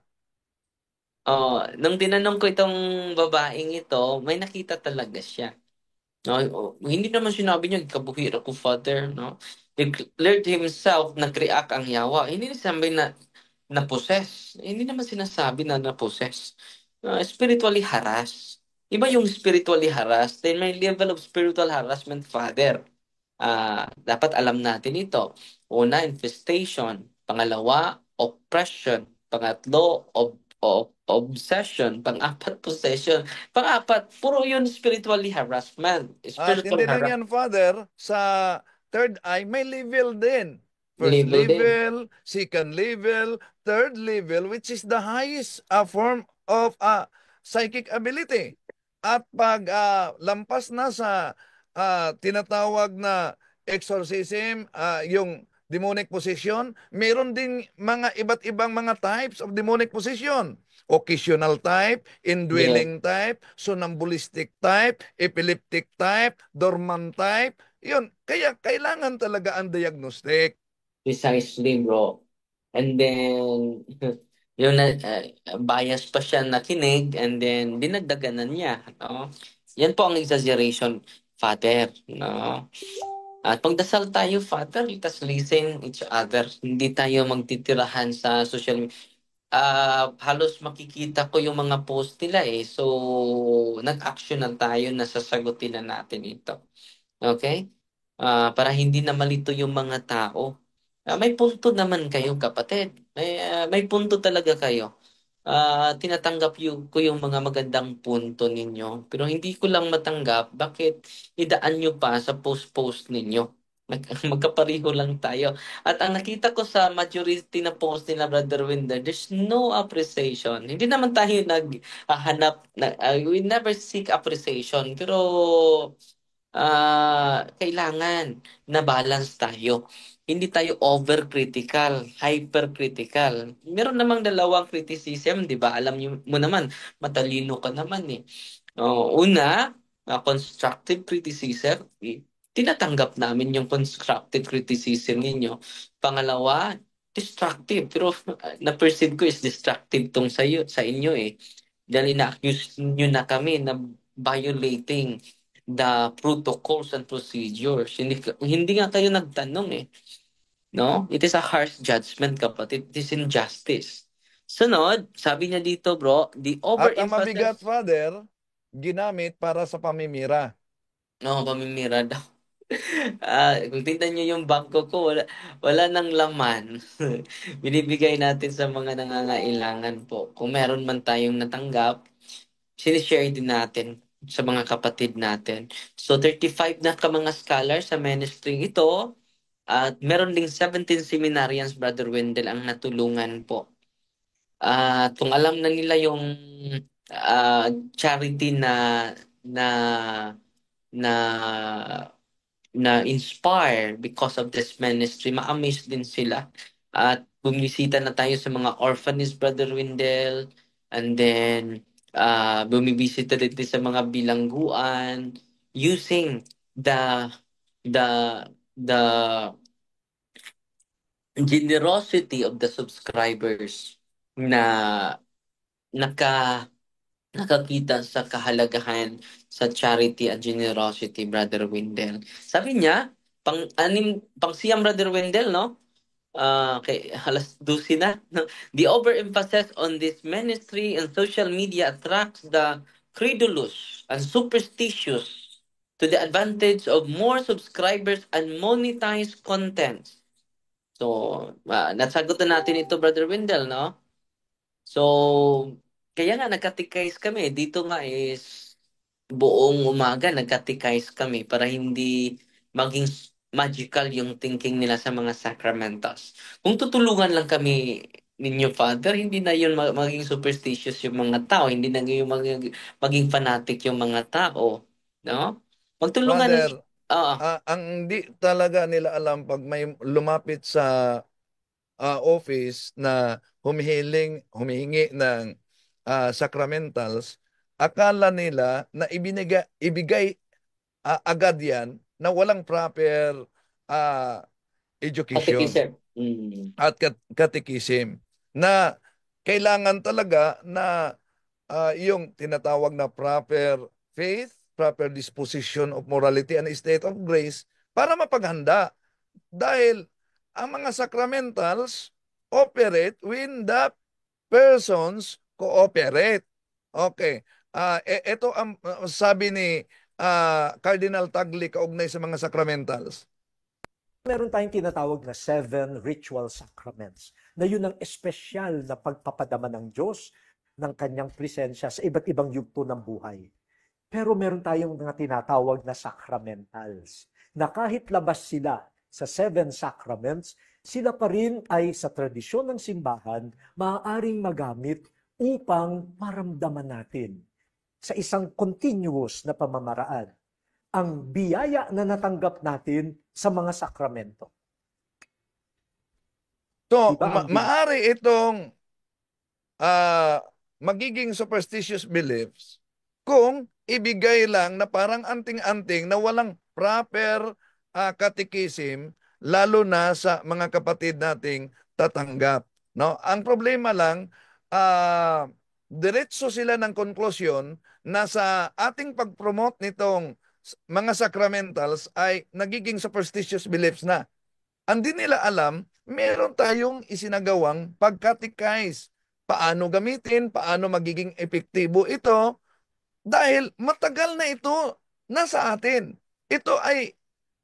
Nung tinanong ko itong babaeng ito, may nakita talaga siya. Hindi naman sinabi niya, kabuhi ako, Father. No? Declared himself, nag-react ang yawa. Hindi sinabi na possess. Hindi naman sinasabi na possess. Spiritually harassed. Iba yung spiritually harassed. Then may level of spiritual harassment, Father. Dapat alam natin ito. Una, infestation. Pangalawa, oppression. Pangatlo, obsession. Pang-apat, possession. Pang-apat, puro yun spiritually harassment.
At hindi lang yan, Father, sa third eye, may level din. First
Level
level, second level, third level, which is the highest form of psychic ability. At pag lampas na sa tinatawag na exorcism, yung demonic possession, meron ding mga iba't ibang mga types of demonic possession. Occasional type, indwelling type, somnambulistic type, epileptic type, dormant type. Yun, kaya kailangan talaga ang diagnostic.
Precisely, bro. And then, yung bias pa siya nakinig and then dinagdaganan niya. No? Yan po ang exaggeration, Father. No? At pagdasal tayo, Father, let us listen each other. Hindi tayo magtitirahan sa social media. Halos makikita ko yung mga post nila So, nag-action na tayo na sasagutin na natin ito. Okay? Para hindi na malito yung mga tao. May punto naman kayo, kapatid. May punto talaga kayo. Tinatanggap ko yung mga magandang punto ninyo. Pero hindi ko lang matanggap bakit idaan nyo pa sa post-post ninyo. Magkapareho lang tayo. At ang nakita ko sa majority na post nila, Brother Winder, there's no appreciation. Hindi naman tayo naghahanap, we never seek appreciation. Pero kailangan na balance tayo. Hindi tayo overcritical, hypercritical. Meron namang dalawang criticism, di ba? Alam mo naman, matalino ka naman Una, constructive criticism. Tinatanggap namin yung constructive criticism ninyo. Pangalawa, destructive. Pero na-perceive ko is destructive tong sa inyo Dahil na-accuse nyo na kami na violating the protocols and procedures. Hindi nga kayo nagtanong No? It is a harsh judgment, kapatid. It is injustice. Sunod, sabi niya dito, bro, the
At ang
overemphasis...
mabigat, Father, ginamit para sa pamimira.
Pamimira daw. Kung tingnan niyo yung bangko ko, wala nang laman. Binibigay natin sa mga nangangailangan po. Kung meron man tayong natanggap, sinishare din natin sa mga kapatid natin. So 35 na ka mga scholars sa ministry ito at meron ding 17 seminarians, Brother Wendell, ang natulungan po. Kung alam na nila yung charity na na na inspire because of this ministry, ma-amaze din sila. At bumisita na tayo sa mga orphanage, Brother Wendell, and then bumibisita din sa mga bilangguan using the the the generosity of the subscribers na nakakita sa kahalagahan sa charity at generosity, Brother Wendell. Sabi niya, pang siyam, Brother Wendell, no? Okay, alas 12 na. No? The overemphasis on this ministry and social media attracts the credulous and superstitious to the advantage of more subscribers and monetized content. So, nasagot na natin ito, Brother Wendell, no? So, kaya nga nagkatikais kami. Dito nga is buong umaga nagkatikais kami para hindi maging magical yung thinking nila sa mga sacramentals. Kung tutulungan lang kami ninyo, Father, hindi na yun maging superstitious yung mga tao. Hindi na yung maging fanatic yung mga tao. No? Magtulungan.
Brother, ang di talaga nila alam pag may lumapit sa office na humihingi ng sacramentals, akala nila na ibigay agad yan na walang proper education at catechism, na kailangan talaga na yung tinatawag na proper faith, proper disposition of morality and state of grace para mapaghanda. Dahil ang mga sacramentals operate when the persons cooperate. Okay. Ito ang sabi ni Cardinal Tagle kaugnay sa mga sacramentals.
Meron tayong tinatawag na 7 ritual sacraments na yun ang espesyal na pagpapadama ng Diyos ng kanyang presensya sa iba't ibang yugto ng buhay. Pero meron tayong mga tinatawag na sacramentals na kahit labas sila sa 7 sacraments, sila pa rin ay sa tradisyon ng simbahan maaaring magamit upang maramdaman natin sa isang continuous na pamamaraan ang biyaya na natanggap natin sa mga sakramento.
So, maari itong magiging superstitious beliefs kung ibigay lang na parang anting-anting na walang proper catechism, lalo na sa mga kapatid nating tatanggap. No? Ang problema lang, diretso sila ng konklusyon na sa ating pag-promote nitong mga sacramentals ay nagiging superstitious beliefs na. Hindi nila alam, meron tayong isinagawang pagkatikais. Paano gamitin, paano magiging epektibo ito, dahil matagal na ito nasa atin. Ito ay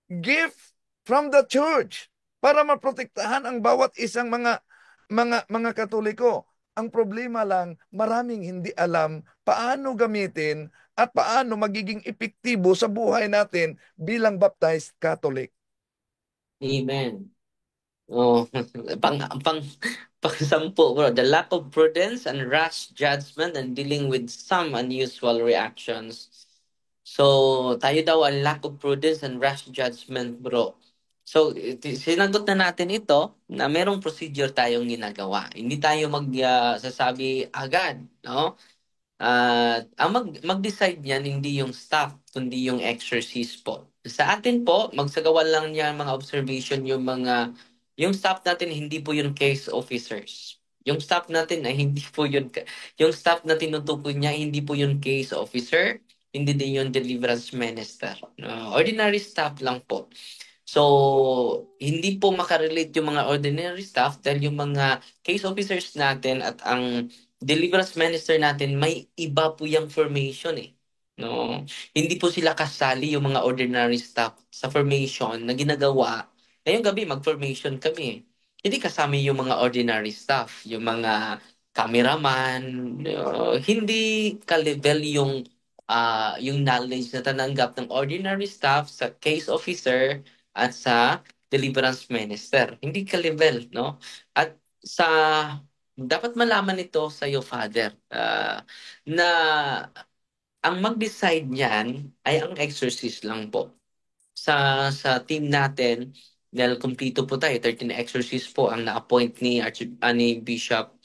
gift from the church para maprotektahan ang bawat isang mga Katoliko. Ang problema lang, maraming hindi alam paano gamitin at paano magiging epektibo sa buhay natin bilang baptized Catholic.
Amen. Pang-sampu, bro. The lack of prudence and rash judgment and dealing with some unusual reactions. So, tayo daw ang lack of prudence and rash judgment, bro. So, sinagot na natin ito na merong procedure tayong ginagawa. Hindi tayo magsasabi agad, no? Ang mag-decide niyan hindi yung staff, kundi yung exorcist po. Sa atin po, magsagawa lang niya mga observation yung staff natin, hindi po yung case officers. Yung staff natin ay hindi po yung staff na tinutukoy niya, hindi po yung case officer, hindi din yung deliverance minister. Ordinary staff lang po. So, hindi po makarelate yung mga ordinary staff dahil yung mga case officers natin at ang deliverance minister natin, may iba po yung formation eh. No? Hindi po sila kasali yung mga ordinary staff sa formation na ginagawa. Ngayong gabi, mag-formation kami. Hindi kasama yung mga ordinary staff, yung mga cameraman, hindi ka-level yung yung knowledge na tananggap ng ordinary staff sa case officer at sa deliverance minister. Hindi ka-level, no? At sa dapat malaman ito sa iyo, Father, na ang mag-decide niyan ay ang exorcist lang po. Sa team natin, dahil kumpleto po tayo, 13 exorcist po ang na-appoint ni Archbishop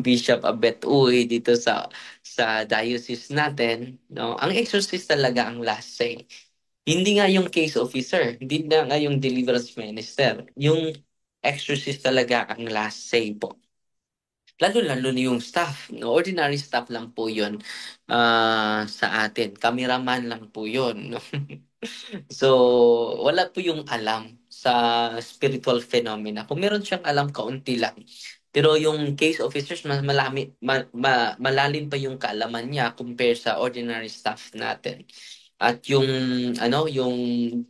Bishop Abet Uy dito sa diocese natin, no? Ang exorcist talaga ang last say. Hindi nga yung case officer, hindi na nga yung deliverance minister. Yung exorcist talaga ang last say po. Lalo-lalo na yung staff. No? Ordinary staff lang po yun sa atin. Cameraman lang po yun. No? So, wala po yung alam sa spiritual phenomena. Kung meron siyang alam, kaunti lang. Pero yung case officers, mas malalim pa yung kaalaman niya compare sa ordinary staff natin. At yung yung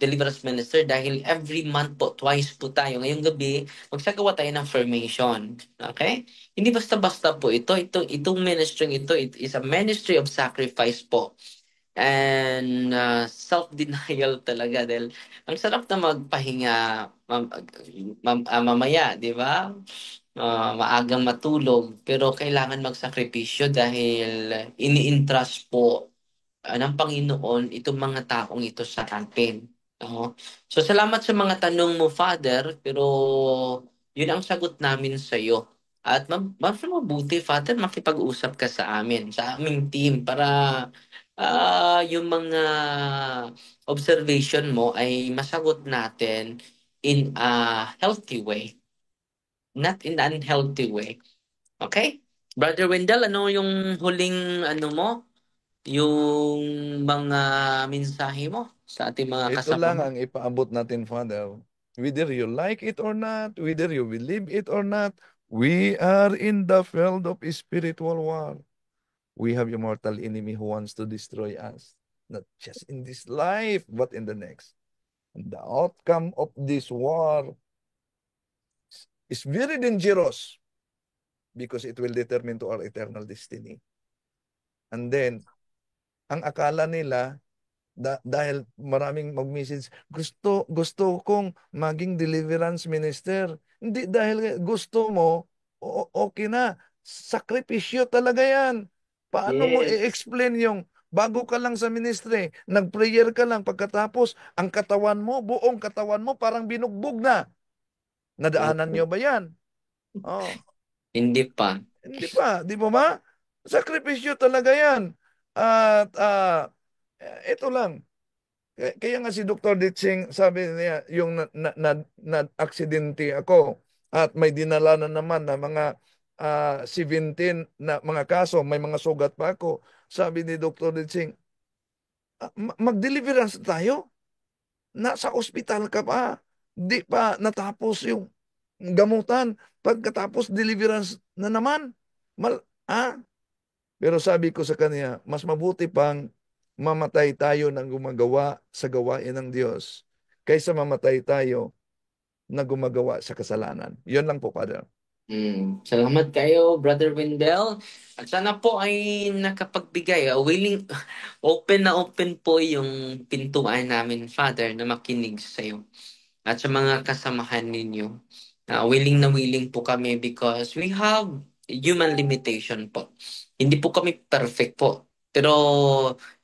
deliverance minister, dahil every month po, twice po tayo. Ngayong gabi, magsagawa tayo ng formation. Okay? Hindi basta-basta po ito. Itong ministry ito, it is a ministry of sacrifice po. And self-denial talaga dahil ang sarap na magpahinga mamaya, di ba? Maagang matulog pero kailangan magsakripisyo dahil ini-entrust po ng Panginoon itong mga taong ito sa atin. So salamat sa mga tanong mo, Father, pero yun ang sagot namin sa iyo. At mas mabuti, Father, makipag-usap ka sa amin, sa aming team para yung mga observation mo ay masagot natin in a healthy way, not in an unhealthy way. Okay? Brother Wendell, ano yung huling mo? Yung mga mensahe mo sa ating mga
Ito lang
kasama?
ang ipaabot natin, Father. Whether you like it or not, whether you believe it or not, we are in the field of spiritual war. We have a mortal enemy who wants to destroy us, not just in this life, but in the next. And the outcome of this war is very dangerous because it will determine to our eternal destiny. And then, ang akala nila, dahil maraming mag-message, gusto kong maging deliverance minister. Hindi dahil gusto mo, okay na. Sakripisyo talaga yan. Paano mo i-explain yung bago ka lang sa ministry, nag-prayer ka lang, pagkatapos ang katawan mo, buong katawan mo parang binugbog na. Nadaanan nyo ba yan? Oh.
Hindi pa.
Hindi pa. Di ba ba? Sakripisyo talaga yan. At ito lang. Kaya nga si Dr. Ditsing, sabi niya, yung na-aksidente ako at may dinala na naman na mga 17 na mga kaso, may mga sugat pa ako. Sabi ni Dr. Ditsing, mag-deliverance tayo. Nasa ospital ka pa. Di pa natapos yung gamutan. Pagkatapos deliverance na naman. Pero sabi ko sa kanya, mas mabuti pang mamatay tayo ng gumagawa sa gawain ng Diyos kaysa mamatay tayo na gumagawa sa kasalanan. Yun lang po, Father.
Salamat kayo, Brother Wendell. At sana po ay nakapagbigay. Open na open po yung pintuan namin, Father, na makinig sa iyo. At sa mga kasamahan ninyo. Willing na willing po kami because we have human limitation po. Hindi po kami perfect po. Pero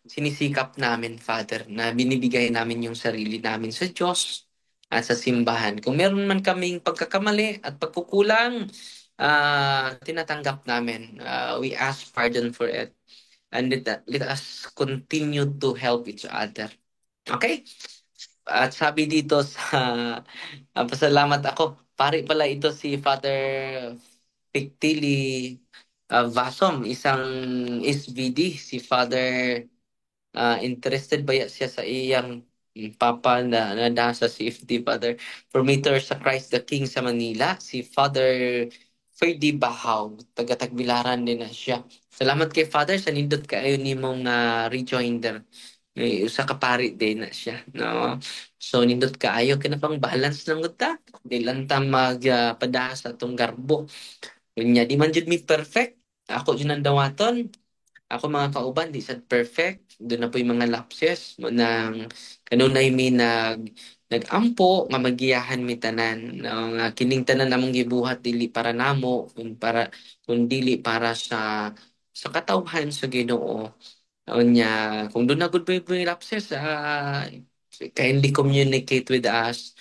sinisikap namin, Father, na binibigay namin yung sarili namin sa Diyos at sa simbahan. Kung meron man kaming pagkakamali at pagkukulang, tinatanggap namin. We ask pardon for it. And let us continue to help each other. Okay? At sabi dito sa pasalamat ako, pare pala ito si Father Pictili Vasom, isang SVD, si Father interested ba siya sa iyang papa na nasa CFD, Father Formator sa Christ the King sa Manila, si Father Ferdy Bahaw, taga-Tagbilaran din na siya. Salamat kay Father sa nindot kayo ni mong rejoinder. Usa ka pari din na siya, no? So nindot kaayo kinapang balance lang ta. Di lang ta magpadasa atong garbo. Kunya di man jud mi perfect. Ako jud ang dawaton. Ako mga kauban, di sad perfect. Doon na po yung mga lapses mo nang kanunay mi nagampo nga magiyahan mi tanan. Nga kining tanan namong gibuhat dili para namo, kun dili para sa katawhan sa Ginoo. Unya, kung doon na good po yung lapses, kindly communicate with us.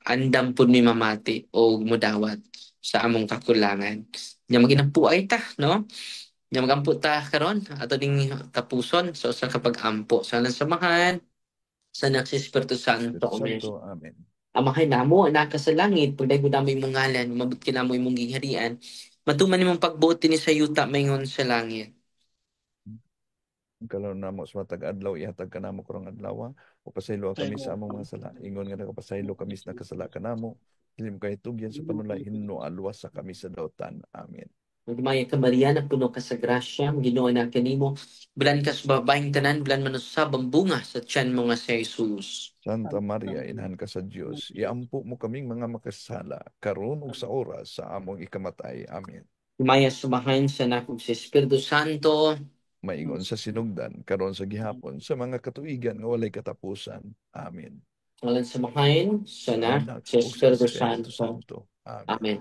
Andam po mi mamati o mudawat sa among kakulangan. Nya maginampuay ta, no? Nya magampo ta karon ato ding tapuson so sa kapag-ampo sa samahan sa si Espiritu Santo. Amen.
Santo, amen.
Amahay namo anak ka sa langit, pagdayeg mo damo imong ngalan, mabot kinamo imong gingharian. Matuman imong pagbuti ni sa yuta maingon sa langit.
Kalau namo sa matag adlaw ihatag kanamo kurang adlaw o pasaylo kami sa among mga sala. Ingon nga nakapasaylo kami sa nakasala kanamo. Dilim kay tugyan sa panulay hinno alwas sa kami sa dautan. Amen.
Magmaya ka Maria, na puno ka sa grasya, Ginoo na kanimo. Bulan ka sa babaeng tanan, bulan manusab ang bunga sa tiyan mo nga si Jesus.
Santa Maria, inahan ka sa Dios, iampo mo kaming mga makasala, karon ug sa oras sa among ikamatay. Amen.
Maya sumahan sa nakog si Espiritu Santo,
maingon sa sinugdan, karon sa gihapon, sa mga katuigan nga walay katapusan. Amen.
Ngalan sumahan sa Espiritu Santo.
Amen.
Amen.